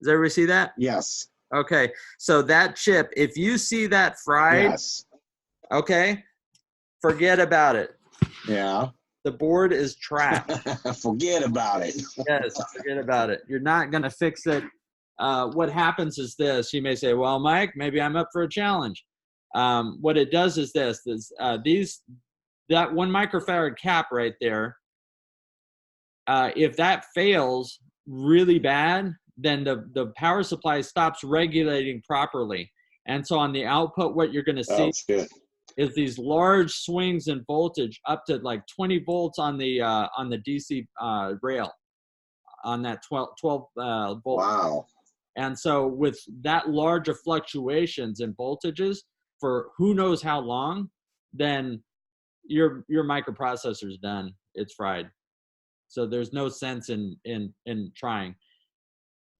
Does everybody see that? Yes. Okay. So that chip, if you see that fried, Yes. okay, forget about it. Yeah. The board is trash. Forget about it. Yes, forget about it. You're not going to fix it. What happens is this. You may say, well, Mike, maybe I'm up for a challenge. What it does is this. That 1 microfarad cap right there, if that fails really bad, then the power supply stops regulating properly. And so on the output, what you're going to see is these large swings in voltage up to like 20 volts on the DC rail on that 12 volt. Wow. And so with that large of fluctuations in voltages for who knows how long, then your microprocessor is done. It's fried. So there's no sense in trying.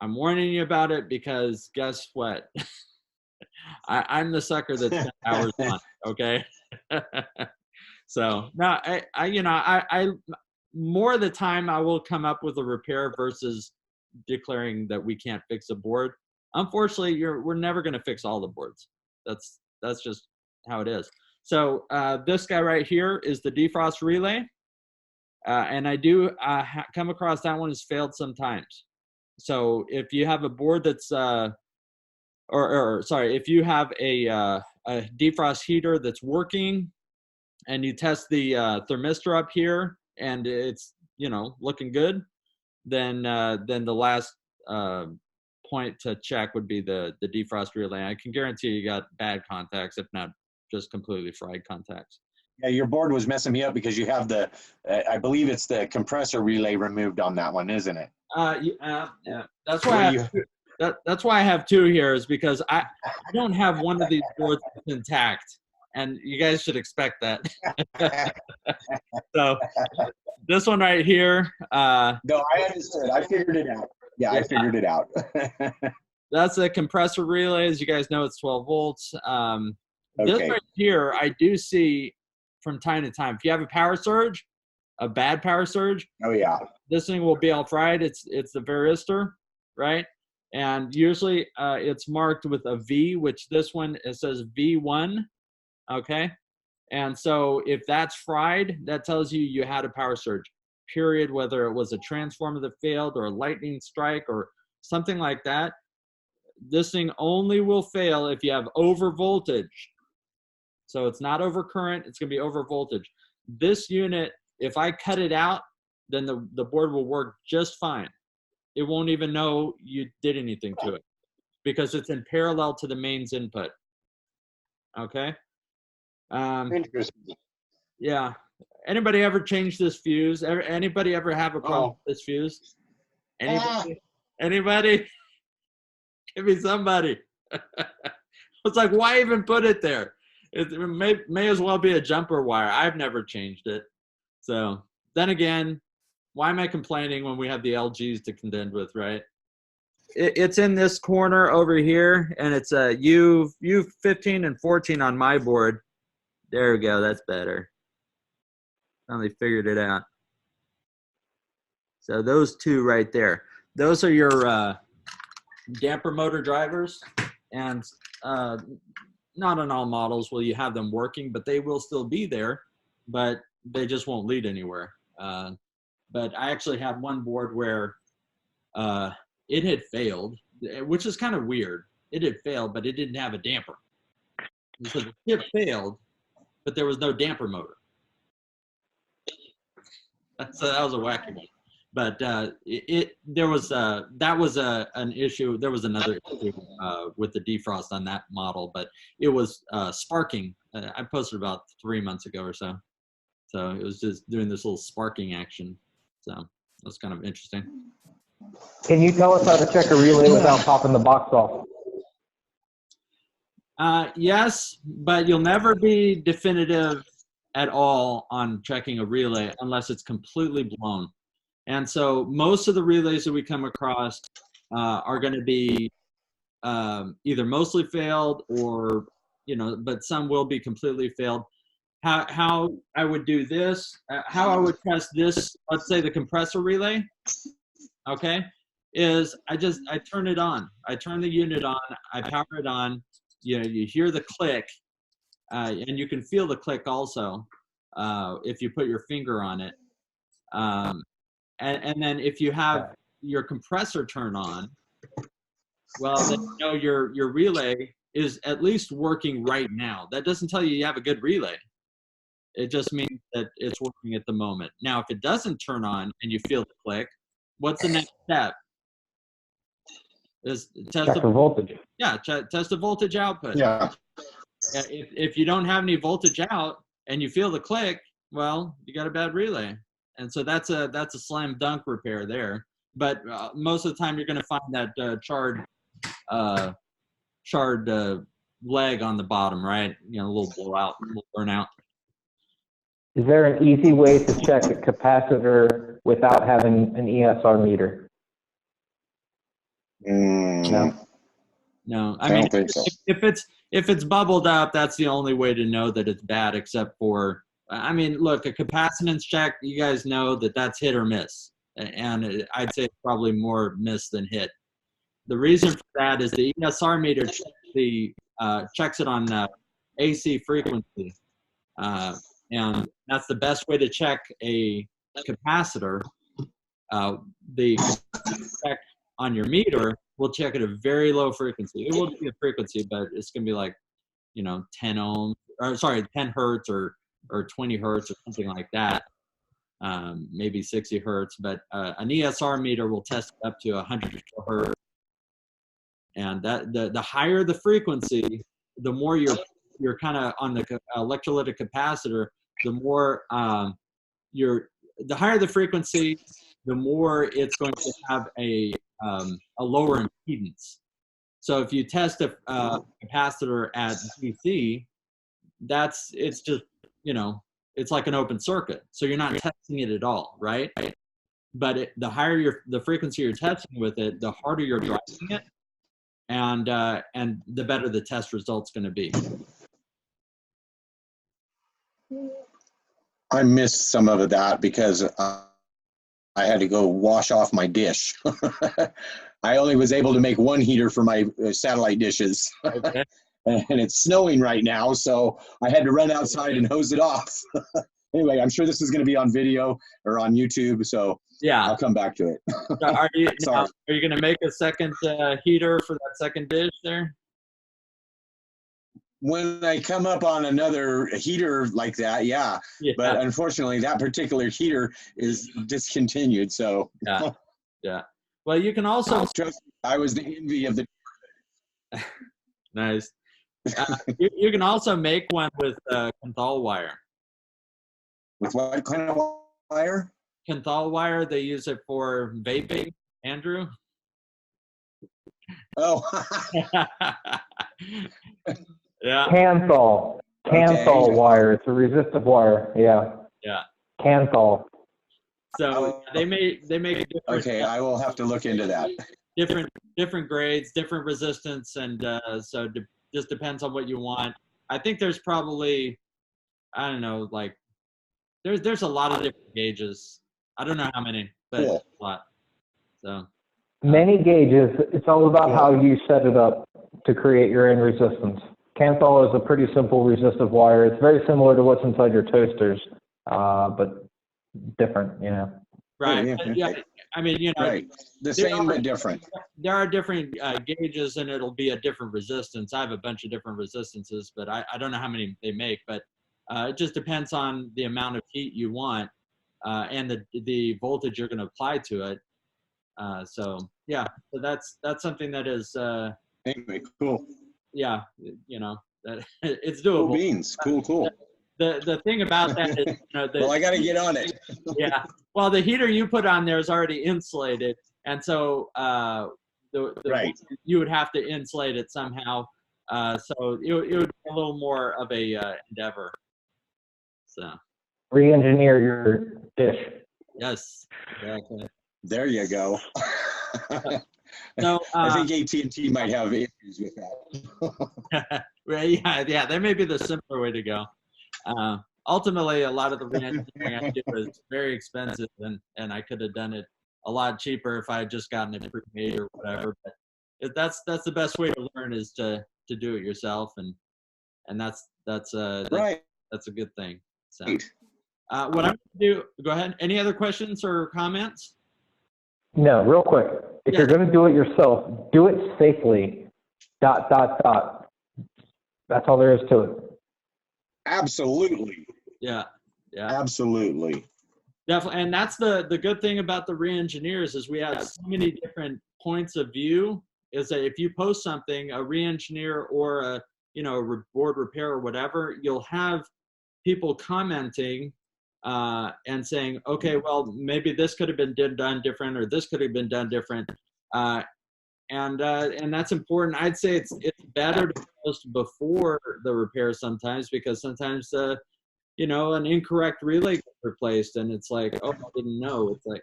I'm warning you about it because guess what? I'm the sucker that's 10 hours on. Okay. So no, I more of the time I will come up with a repair versus declaring that we can't fix a board. Unfortunately, we're never going to fix all the boards. That's just how it is. So this guy right here is the defrost relay. And I do come across that one has failed sometimes. So if you have a board that's, if you have a defrost heater that's working and you test the thermistor up here and it's, looking good, then the last point to check would be the defrost relay. I can guarantee you got bad contacts, if not just completely fried contacts. Yeah, your board was messing me up because you have the, I believe it's the compressor relay removed on that one, isn't it? Yeah. That's why that's why I have 2 here, is because I don't have one of these boards intact, and you guys should expect that. So this one right here. No, I understood. I figured it out. Yeah, I figured it out. That's a compressor relay. As you guys know, it's 12 volts. This right here, I do see from time to time. If you have a power surge, a bad power surge, oh yeah, this thing will be all fried. It's the varistor, right? And usually it's marked with a V, which this one, it says V1, okay? And so if that's fried, that tells you had a power surge, period, whether it was a transformer that failed or a lightning strike or something like that. This thing only will fail if you have over voltage. So it's not over current, it's going to be over voltage. This unit, if I cut it out, then the board will work just fine. It won't even know you did anything to it because it's in parallel to the mains input. Okay? Interesting. Yeah. Anybody ever change this fuse? Anybody ever have a problem with this fuse? Anybody? Anybody? Give me somebody. It's like, why even put it there? It may as well be a jumper wire. I've never changed it. So then again, why am I complaining when we have the LGs to contend with, right? It's in this corner over here, and it's a U15 and 14 on my board. There we go. That's better. Finally figured it out. So those 2 right there. Those are your damper motor drivers, and not on all models will you have them working, but they will still be there, but they just won't lead anywhere. But I actually had one board where it had failed, which is kind of weird. It had failed, but it didn't have a damper. So the chip failed, but there was no damper motor. So that was a wacky one. But there was an issue. There was another issue with the defrost on that model, but it was sparking. I posted about 3 months ago or so. So it was just doing this little sparking action. So that's kind of interesting. Can you tell us how to check a relay without popping the box off? Yes, but you'll never be definitive at all on checking a relay unless it's completely blown. And so most of the relays that we come across are going to be either mostly failed or, but some will be completely failed. How I would do this, how I would test this, let's say the compressor relay, okay, is I turn it on. I turn the unit on, I power it on, you hear the click, and you can feel the click also if you put your finger on it. And then if you have your compressor turned on, well, then your relay is at least working right now. That doesn't tell you have a good relay. It just means that it's working at the moment. Now, if it doesn't turn on and you feel the click, what's the next step? Is test Check the voltage. Yeah, test the voltage output. Yeah. If you don't have any voltage out and you feel the click, well, you got a bad relay. And so that's a slam dunk repair there. But most of the time, you're going to find that charred leg on the bottom, right? A little blowout, a little burnout. Is there an easy way to check a capacitor without having an ESR meter? No. No, I don't think so. If it's bubbled up, that's the only way to know that it's bad. Except for, look, a capacitance check. You guys know that's hit or miss, and I'd say it's probably more miss than hit. The reason for that is the ESR meter checks it on AC frequency, and that's the best way to check a capacitor. The check on your meter will check at a very low frequency. It will be a frequency, but it's going to be like, 10 ohms, or sorry, 10 hertz or 20 hertz or something like that. Maybe 60 hertz, but an ESR meter will test up to 100 hertz. And that the higher the frequency, the more you're kind of on the electrolytic capacitor, the more the higher the frequency, the more it's going to have a lower impedance. So if you test a capacitor at DC, it's just, it's like an open circuit. So you're not testing it at all, right? But the higher the frequency you're testing with it, the harder you're driving it, and the better the test result's going to be. I missed some of that because I had to go wash off my dish. I only was able to make one heater for my satellite dishes. Okay. And it's snowing right now, so I had to run outside and hose it off. Anyway, I'm sure this is going to be on video or on YouTube, so yeah, I'll come back to it. Are you going to make a second heater for that second dish there? When I come up on another heater like that, yeah. But unfortunately, that particular heater is discontinued, so. Yeah. Well, you can also. Trust me, I was the envy of the. Nice. You can also make one with Kenthal wire. With what kind of wire? Kenthal wire. They use it for vaping, Andrew. Oh. Yeah. Kenthal wire. It's a resistive wire. Yeah. Yeah. Kenthal. So they make different. Okay, I will have to look into that. Different grades, different resistance, and so just depends on what you want. I think there's probably, I don't know, like there's a lot of different gauges. I don't know how many, but Cool. a lot. So many gauges. It's all about how you set it up to create your end resistance. Kenthal is a pretty simple resistive wire. It's very similar to what's inside your toasters, but different, Right. Yeah. Right. The same but different. There are different gauges, and it'll be a different resistance. I have a bunch of different resistances, but I don't know how many they make. But it just depends on the amount of heat you want and the voltage you're going to apply to it. So that's something that is. Anyway, cool. Yeah, that it's doable. Cool beans. Cool. the thing about that is, Well, I got to get on it. yeah. Well, the heater you put on there is already insulated, and so Right. you would have to insulate it somehow. So it would be a little more of a endeavor. So Re-engineer your dish. yes, exactly. There you go. So I think AT&T might have issues with that. right, yeah, that may be the simpler way to go. Ultimately, a lot of the re-engineering I do is very expensive, and I could have done it a lot cheaper if I had just gotten it pre-made or whatever. But that's the best way to learn, is to do it yourself, and that's Right. that's a good thing. So what I'm going to do, go ahead. Any other questions or comments? No, real quick. If Yeah. you're going to do it yourself, do it safely. ... That's all there is to it. Absolutely. Yeah. Absolutely. Definitely, and that's the good thing about the re-engineers, is we have so many different points of view. Is that if you post something, a re-engineer or a board repair or whatever, you'll have people commenting and saying, okay, well, maybe this could have been done different, or this could have been done different, and that's important. I'd say it's better to post before the repair sometimes, because sometimes an incorrect relay gets replaced, and it's like, oh, I didn't know. It's like,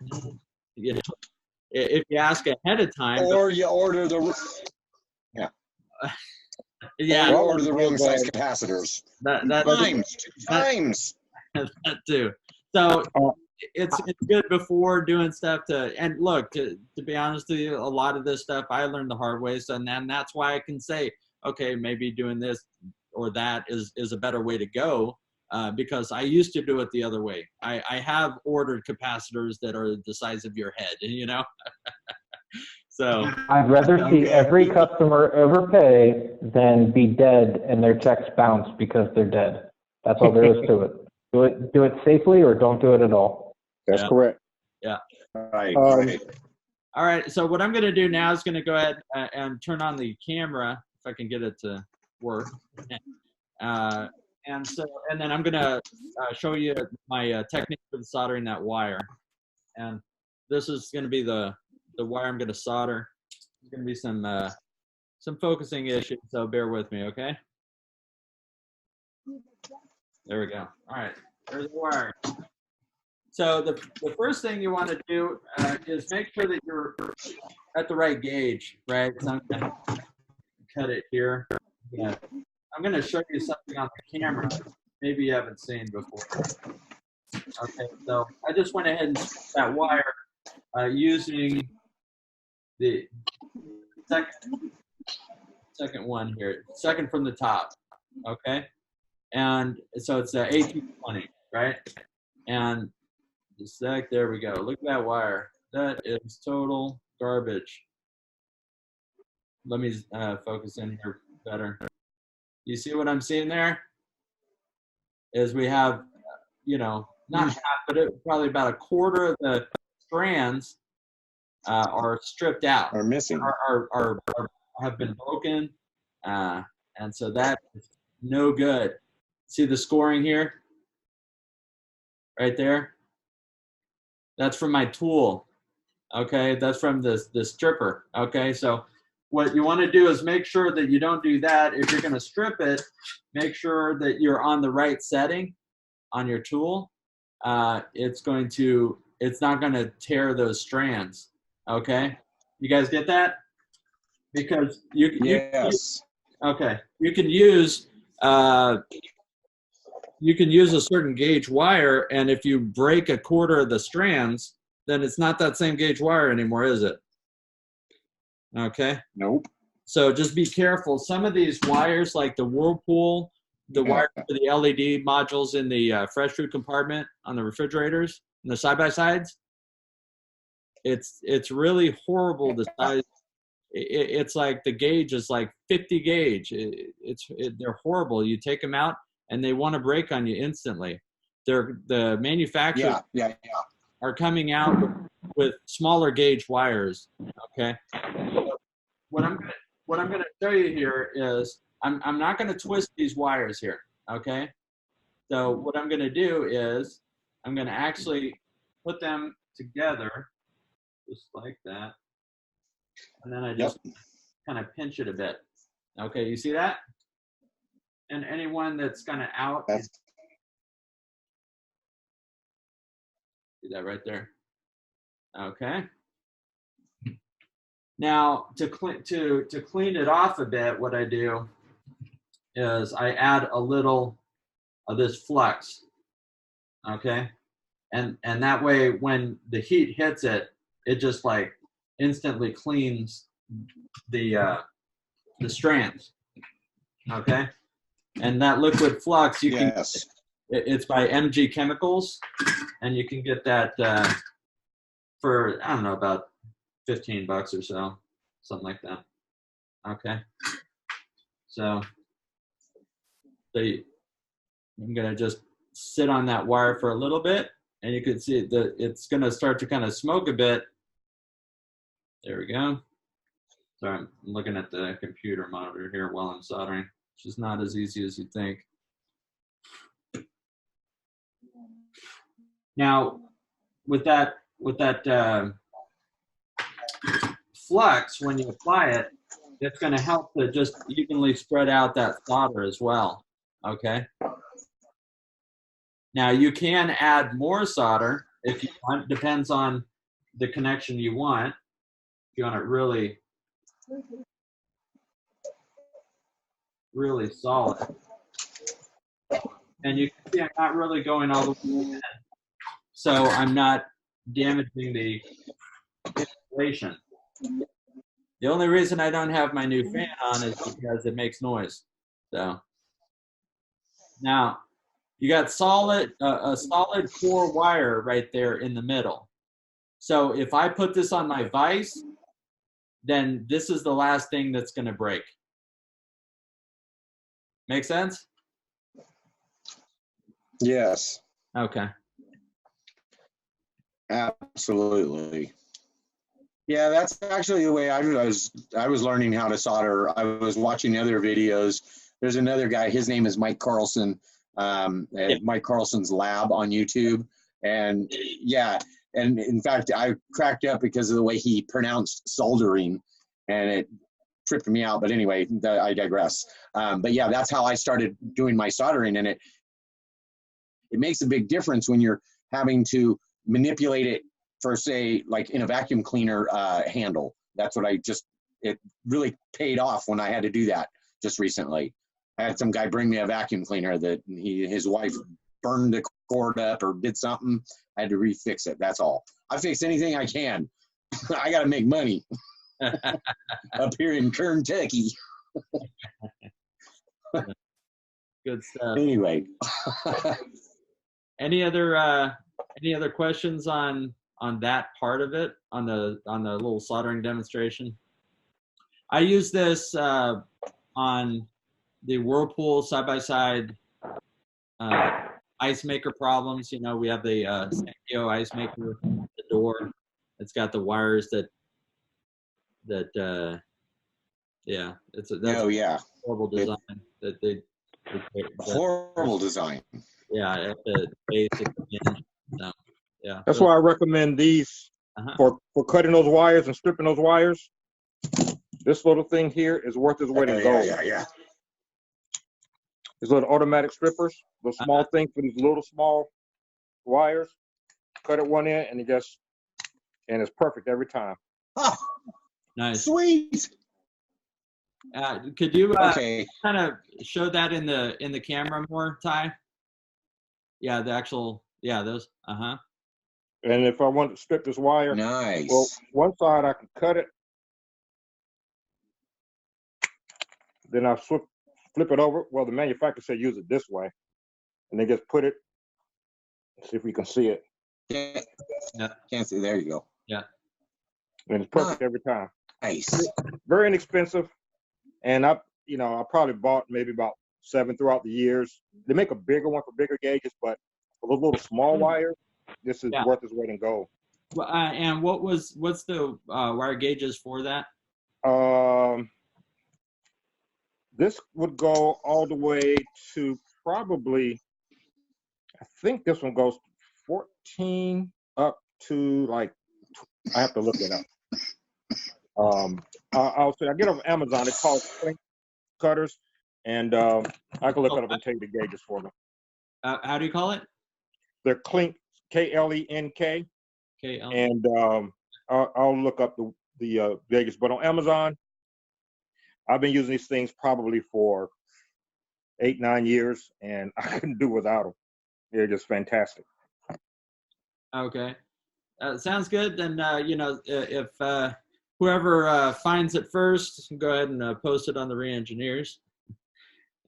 if you ask ahead of time, Or you order the yeah, or you order the wrong size capacitors. that Times. that too. So it's good before doing stuff and look, to be honest with you, a lot of this stuff I learned the hard way. So, and then that's why I can say, okay, maybe doing this or that is a better way to go. Because I used to do it the other way. I have ordered capacitors that are the size of your head, So I'd rather see every customer overpay than be dead and their checks bounce because they're dead. That's all there is to it. Do it safely, or don't do it at all. That's correct. Yeah. Right. All right. So what I'm going to do now is going to go ahead and turn on the camera, if I can get it to work. And then I'm going to show you my technique for soldering that wire. And this is going to be the wire I'm going to solder. There's going to be some focusing issues, so bear with me, okay? There we go. All right, there's the wire. So the first thing you want to do is make sure that you're at the right gauge, right? So I'm going to cut it here. Yeah. I'm going to show you something on the camera maybe you haven't seen before. Okay, so I just went ahead and stripped that wire using the second one here, second from the top, okay? And so it's 1820, right? And there we go. Look at that wire. That is total garbage. Let me focus in here better. You see what I'm seeing there? Is we have, not half, but probably about a quarter of the strands are stripped out. Are missing. Have been broken, and so that is no good. See the scoring here? Right there? That's from my tool, okay? That's from the stripper, okay? So what you want to do is make sure that you don't do that. If you're going to strip it, make sure that you're on the right setting on your tool. It's not going to tear those strands, okay? You guys get that? Because Yes. okay, you can use a certain gauge wire, and if you break a quarter of the strands, then it's not that same gauge wire anymore, is it? Okay. Nope. So just be careful. Some of these wires, like the Whirlpool, the wire for the LED modules in the fresh food compartment on the refrigerators and the side-by-sides, it's really horrible. The size, it's like the gauge is like 50 gauge. They're horrible. You take them out and they want to break on you instantly. The manufacturers are coming out with smaller gauge wires. Okay. So what I'm gonna show you here is I'm not gonna twist these wires here. Okay. So what I'm going to do is I'm going to actually put them together just like that. And then I just kind of pinch it a bit. Okay, you see that? And anyone that's kind of out, see that right there. Okay. Now to clean it off a bit, what I do is I add a little of this flux. Okay. And that way when the heat hits it, it just like instantly cleans the strands. Okay. And that liquid flux, you can, it's by MG Chemicals, and you can get that for, I don't know, about $15 or so, something like that. Okay. So I'm gonna just sit on that wire for a little bit, and you can see that it's gonna start to kind of smoke a bit. There we go. Sorry, I'm looking at the computer monitor here while I'm soldering, which is not as easy as you'd think. Now, with that flux, when you apply it, it's going to help to just evenly spread out that solder as well. Okay. Now you can add more solder if you want. Depends on the connection you want. If you want it really, really solid. And you can see I'm not really going all the way in, so I'm not damaging the insulation. The only reason I don't have my new fan on is because it makes noise. So now you got a solid core wire right there in the middle. So if I put this on my vise, then this is the last thing that's going to break. Make sense? Yes. Okay. Absolutely. Yeah, that's actually the way I was learning how to solder. I was watching other videos. There's another guy, his name is Mike Carlson, Mike Carlson's Lab on YouTube. And yeah, and in fact, I cracked up because of the way he pronounced soldering, and it tripped me out. But anyway, I digress. But yeah, that's how I started doing my soldering, and it makes a big difference when you're having to manipulate it for, say, like in a vacuum cleaner handle. That's what it really paid off when I had to do that just recently. I had some guy bring me a vacuum cleaner that his wife burned the cord up or did something. I had to refix it. That's all. I fix anything I can. I got to make money up here in Kentucky. Good stuff. Anyway. Any other questions on that part of it, on the little soldering demonstration? I use this on the Whirlpool side-by-side ice maker problems. You know, we have the Sankyo ice maker, the door. It's got the wires that yeah, that's a horrible design that they horrible design. Yeah, at the basic hinge. So, yeah. That's why I recommend these for cutting those wires and stripping those wires. This little thing here is worth its weight in gold. Yeah. These little automatic strippers, those small things for these little small wires. Cut it one end, and it's perfect every time. Oh, nice. Sweet. Could you kind of show that in the camera more, Ty? Yeah, those. And if I want to strip this wire, nice. Well, one side I can cut it, then I flip it over. Well, the manufacturer said use it this way, and then just put it. Let's see if we can see it. Yeah. Can't see. There you go. Yeah. And it's perfect every time. Nice. Very inexpensive, and I probably bought maybe about 7 throughout the years. They make a bigger one for bigger gauges, but for those little small wires, this is worth its weight in gold. And what's the wire gauges for that? This would go all the way to probably I think this one goes 14 up to like, I have to look it up. I'll say I get it on Amazon. It's called clink cutters, and I can look it up and tell you the gauges for them. How do you call it? They're clink, KLENK, Okay. and I'll look up the gauges. But on Amazon, I've been using these things probably for 8-9 years, and I couldn't do without them. They're just fantastic. Okay. Sounds good. Then, if whoever finds it first, go ahead and post it on the Re-Engineers.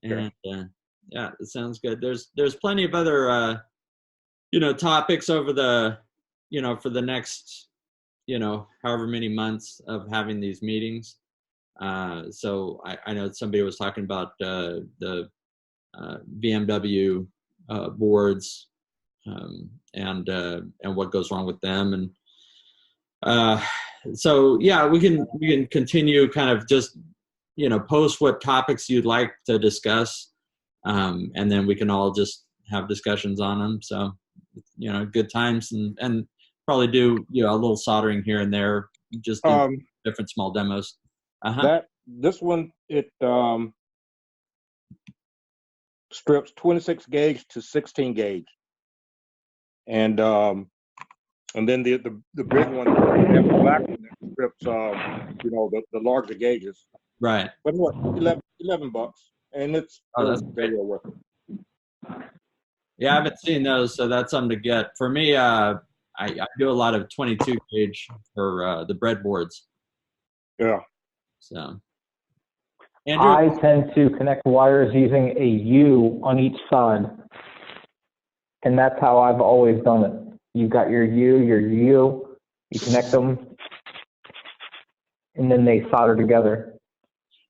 And yeah, it sounds good. There's plenty of other, topics over the, for the next, however many months of having these meetings. So I know somebody was talking about the BMW boards and what goes wrong with them, and so yeah, we can continue kind of just post what topics you'd like to discuss, and then we can all just have discussions on them. So good times, and probably do a little soldering here and there, just do different small demos. This one, it strips 26 gauge to 16 gauge, and then the big one, the black one that strips the larger gauges. Right. But what, $11, and it's that's very well worth it. Yeah, I haven't seen those, so that's something to get. For me, I do a lot of 22 gauge for the breadboards. Yeah. So, Andrew? I tend to connect wires using a U on each side, and that's how I've always done it. You've got your U, you connect them, and then they solder together.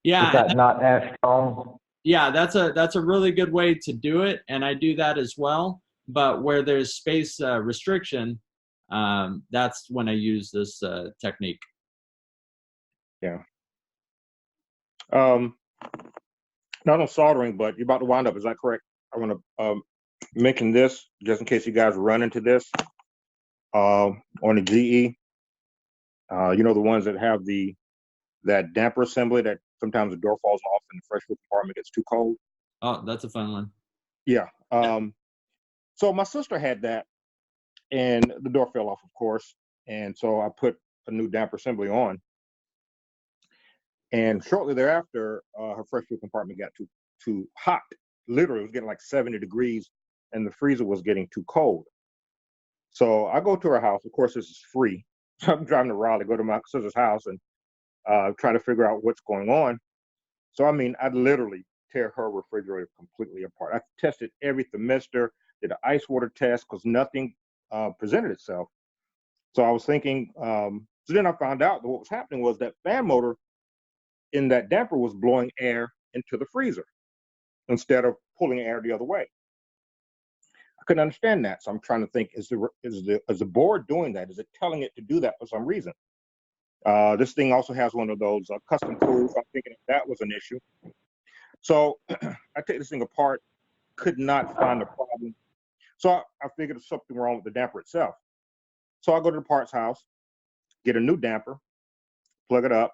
Yeah. Is that not as strong? Yeah, that's a really good way to do it, and I do that as well. But where there's space restriction, that's when I use this technique. Yeah. Not on soldering, but you're about to wind up. Is that correct? I want to mention this just in case you guys run into this on the GE. The ones that have that damper assembly that sometimes the door falls off and the fresh food compartment gets too cold. Oh, that's a fun one. Yeah. So my sister had that, and the door fell off, of course. And so I put a new damper assembly on. And shortly thereafter, her fresh food compartment got too hot. Literally, it was getting like 70 degrees, and the freezer was getting too cold. So I go to her house. Of course, this is free. So I'm driving to Raleigh, go to my sister's house, and try to figure out what's going on. So, I mean, I literally tear her refrigerator completely apart. I tested every thermistor, did an ice water test, because nothing presented itself. So I was thinking, so then I found out that what was happening was that fan motor in that damper was blowing air into the freezer instead of pulling air the other way. I couldn't understand that. So I'm trying to think, is the board doing that? Is it telling it to do that for some reason? This thing also has one of those custom tools. I'm thinking that was an issue. So I take this thing apart, could not find the problem. So I figured there's something wrong with the damper itself. So I go to the parts house, get a new damper, plug it up.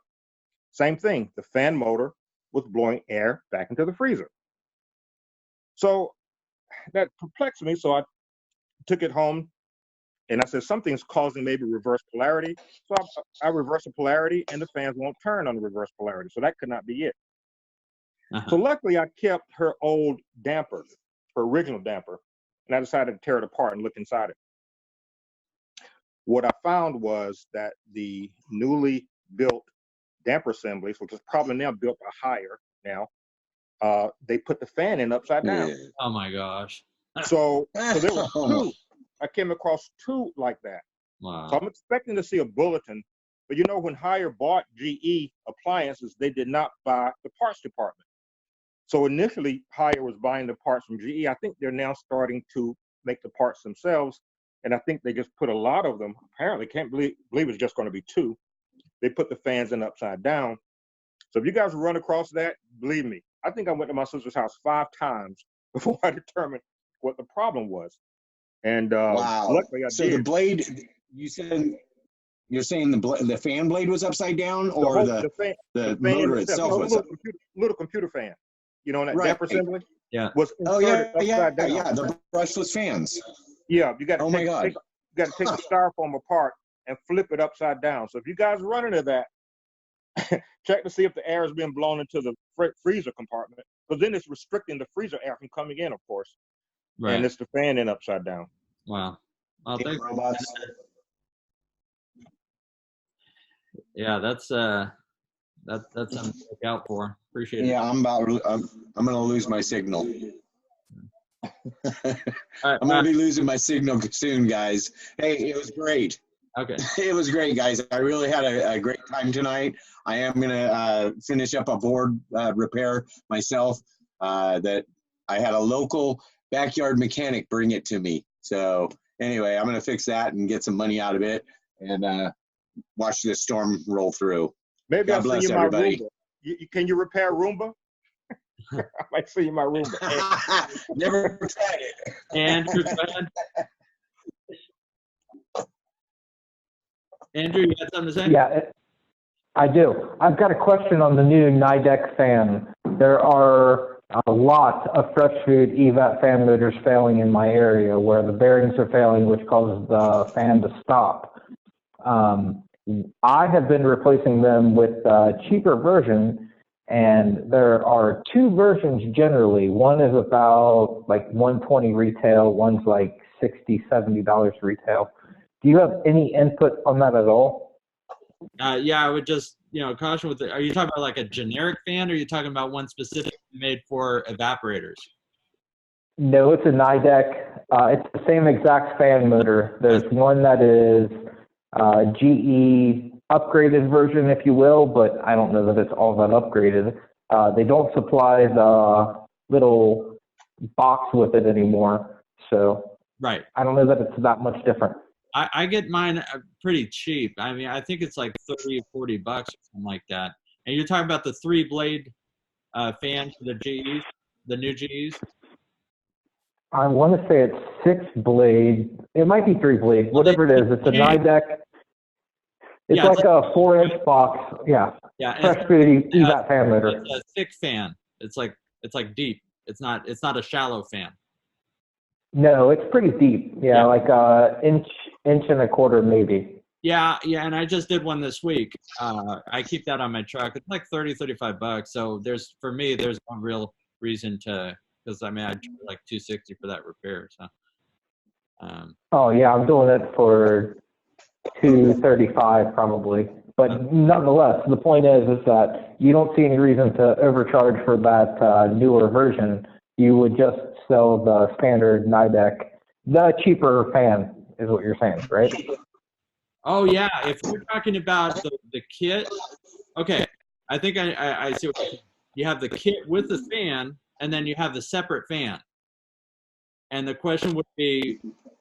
Same thing. The fan motor was blowing air back into the freezer. So that perplexed me. So I took it home and I said, something's causing maybe reverse polarity. So I reverse the polarity and the fans won't turn on the reverse polarity. So that could not be it. So luckily I kept her old damper, her original damper, and I decided to tear it apart and look inside it. What I found was that the newly built damper assemblies, which is probably now built higher now, they put the fan in upside down. Yeah. Oh my gosh. So there were two. I came across two like that. Wow. So I'm expecting to see a bulletin, but when Hire bought GE appliances, they did not buy the parts department. So initially, Hire was buying the parts from GE. I think they're now starting to make the parts themselves, and I think they just put a lot of them. Apparently, can't believe it's just going to be two. They put the fans in upside down. So if you guys run across that, believe me, I think I went to my sister's house 5 times before I determined what the problem was. And Wow. luckily I So did. the blade, you're saying the fan blade was upside down, The or whole, the fan motor itself, itself was up? little computer fan, you know, that Right. damper assembly Yeah. was Oh inserted yeah, upside down. yeah. The brushless fans. Yeah, you got to Oh my God. you got to take the styrofoam apart and flip it upside down. So if you guys are running to that, check to see if the air is being blown into the freezer compartment, because then it's restricting the freezer air from coming in, of course. Right. And it's the fan in upside down. Wow. Well, Damn thanks. robots. Yeah, that's something to look out for. Appreciate it. Yeah, I'm gonna lose my signal. All right. I'm gonna be losing my signal soon, guys. Hey, it was great. Okay. It was great, guys. I really had a great time tonight. I am gonna finish up a board repair myself. That I had a local backyard mechanic bring it to me. So anyway, I'm gonna fix that and get some money out of it, and watch this storm roll through. Maybe God I'll bless see you my everybody. Roomba. Can you repair Roomba? I might see you my Roomba. Never tried it. Andrew, go ahead. Andrew, you got something to say? Yeah, I do. I've got a question on the new NIDEC fan. There are a lot of fresh food EVAP fan motors failing in my area where the bearings are failing, which causes the fan to stop. I have been replacing them with a cheaper version, and there are two versions generally. One is about like $120 retail, one's like $60, $70 retail. Do you have any input on that at all? Yeah, I would just, caution with it. Are you talking about like a generic fan, or are you talking about one specifically made for evaporators? No, it's a NIDEC. It's the same exact fan motor. There's one that is GE upgraded version, if you will, but I don't know that it's all that upgraded. They don't supply the little box with it anymore, so Right. I don't know that it's that much different. I get mine pretty cheap. I mean, I think it's like $30 or $40 or something like that. And you're talking about the 3-blade fan for the GEs, the new GEs? I want to say it's 6-blade. It might be 3-blade, whatever it is. It's a NIDEC. It's like a 4-inch box. Yeah. Yeah. Fresh food EVAP fan motor. It's a thick fan. It's like deep. It's not a shallow fan. No, it's pretty deep. Yeah, like inch and a quarter maybe. Yeah, and I just did one this week. I keep that on my truck. It's like $30-$35. So there's no real reason to, because I mean I charge like $260 for that repair. So. Oh yeah, I'm doing it for $235 probably. But nonetheless, the point is that you don't see any reason to overcharge for that newer version. You would just sell the standard NIDEC, the cheaper fan is what you're saying, right? Oh yeah, if we're talking about the kit, okay. I think I see what you're saying. You have the kit with the fan, and then you have the separate fan. And the question would be,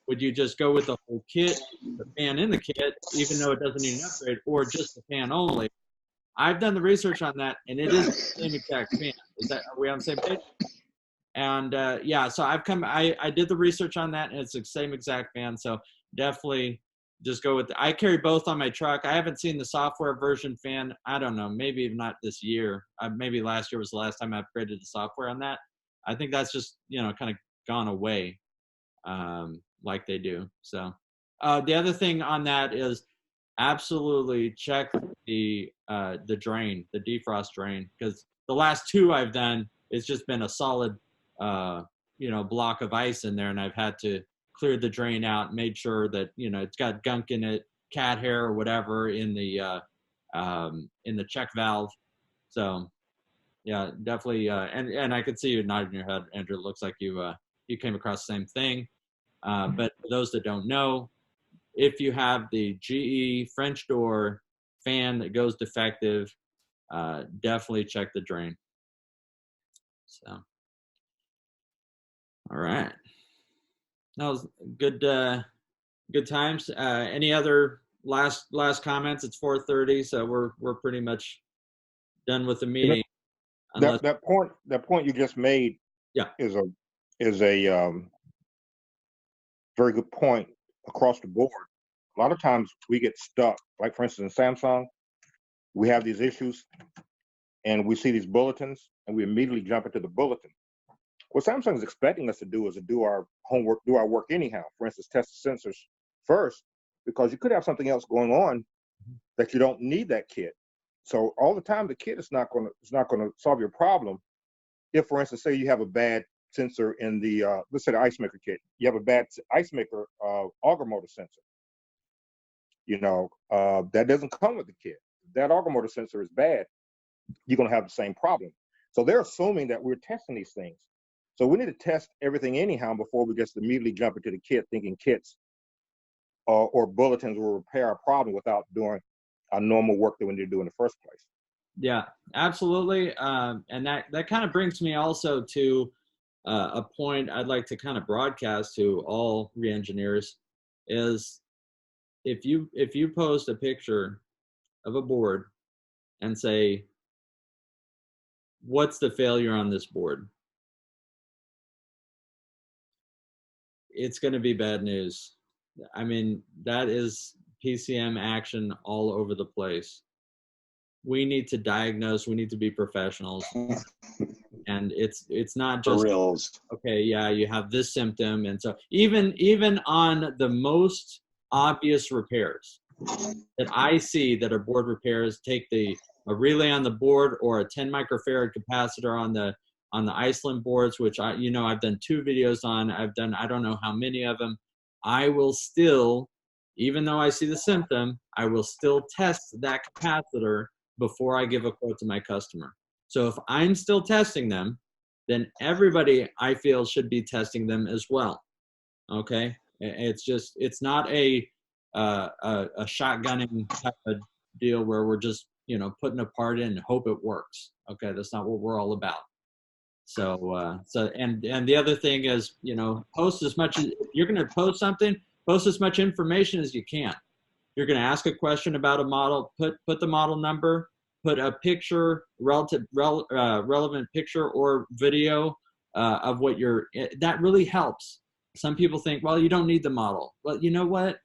would you just go with the whole kit, the fan in the kit, even though it doesn't need an upgrade, or just the fan only? I've done the research on that, and it is the same exact fan. Are we on the same page? And yeah, so I did the research on that, and it's the same exact fan. So definitely just go with I carry both on my truck. I haven't seen the software version fan. I don't know, maybe not this year. Maybe last year was the last time I upgraded the software on that. I think that's just, kind of gone away like they do. So the other thing on that is absolutely check the drain, the defrost drain, because the last two I've done, it's just been a solid block of ice in there, and I've had to clear the drain out, made sure that it's got gunk in it, cat hair or whatever in the check valve. So yeah, definitely. And I could see you nodding your head, Andrew. It looks like you came across the same thing. But for those that don't know, if you have the GE French door fan that goes defective, definitely check the drain. So. All right. That was good times. Any other last comments? It's 4:30, so we're pretty much done with the meeting. That point you just made, yeah, is a very good point across the board. A lot of times we get stuck, like for instance in Samsung, we have these issues and we see these bulletins and we immediately jump into the bulletin. What Samsung is expecting us to do is to do our homework, do our work anyhow. For instance, test the sensors first, because you could have something else going on that you don't need that kit. So all the time, the kit is not going to solve your problem. If, for instance, say you have a bad sensor in the let's say the ice maker kit, you have a bad ice maker auger motor sensor. You know, that doesn't come with the kit. If that auger motor sensor is bad, you're going to have the same problem. So they're assuming that we're testing these things. So we need to test everything anyhow before we just immediately jump into the kit, thinking kits or bulletins will repair our problem without doing our normal work that we need to do in the first place. Yeah, absolutely. And that kind of brings me also to a point I'd like to kind of broadcast to all re-engineers is if you post a picture of a board and say, what's the failure on this board? It's going to be bad news. I mean, that is PCM action all over the place. We need to diagnose, we need to be professionals. And it's not just, For reals. okay, yeah, you have this symptom. And so even on the most obvious repairs that I see that are board repairs, take a relay on the board or a 10 microfarad capacitor on the Iceland boards, which I've done 2 videos on. I've done, I don't know how many of them. I will still, even though I see the symptom, I will still test that capacitor before I give a quote to my customer. So if I'm still testing them, then everybody I feel should be testing them as well. Okay, it's not a shotgunning type of deal where we're just putting a part in and hope it works. Okay, that's not what we're all about. So and the other thing is, post as much as you're going to post something, post as much information as you can. You're going to ask a question about a model, put the model number, put a picture, relevant picture or video of what that really helps. Some people think, well, you don't need the model. Well, you know what?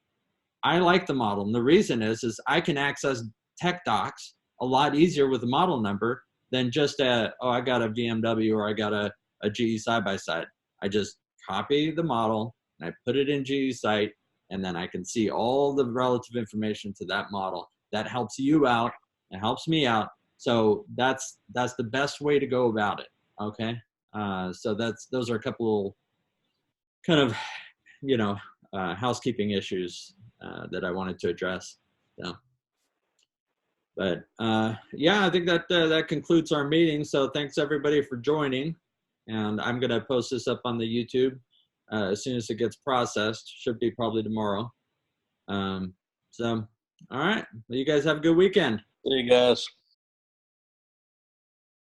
I like the model. And the reason is I can access tech docs a lot easier with the model number than just I got a BMW or I got a GE side-by-side. I just copy the model and I put it in GE site, and then I can see all the relative information to that model. That helps you out. It helps me out. So that's the best way to go about it. Okay. So those are a couple kind of, housekeeping issues that I wanted to address. So, but yeah, I think that concludes our meeting. So thanks everybody for joining, and I'm going to post this up on the YouTube as soon as it gets processed. Should be probably tomorrow. So, all right. Well, you guys have a good weekend. See you guys.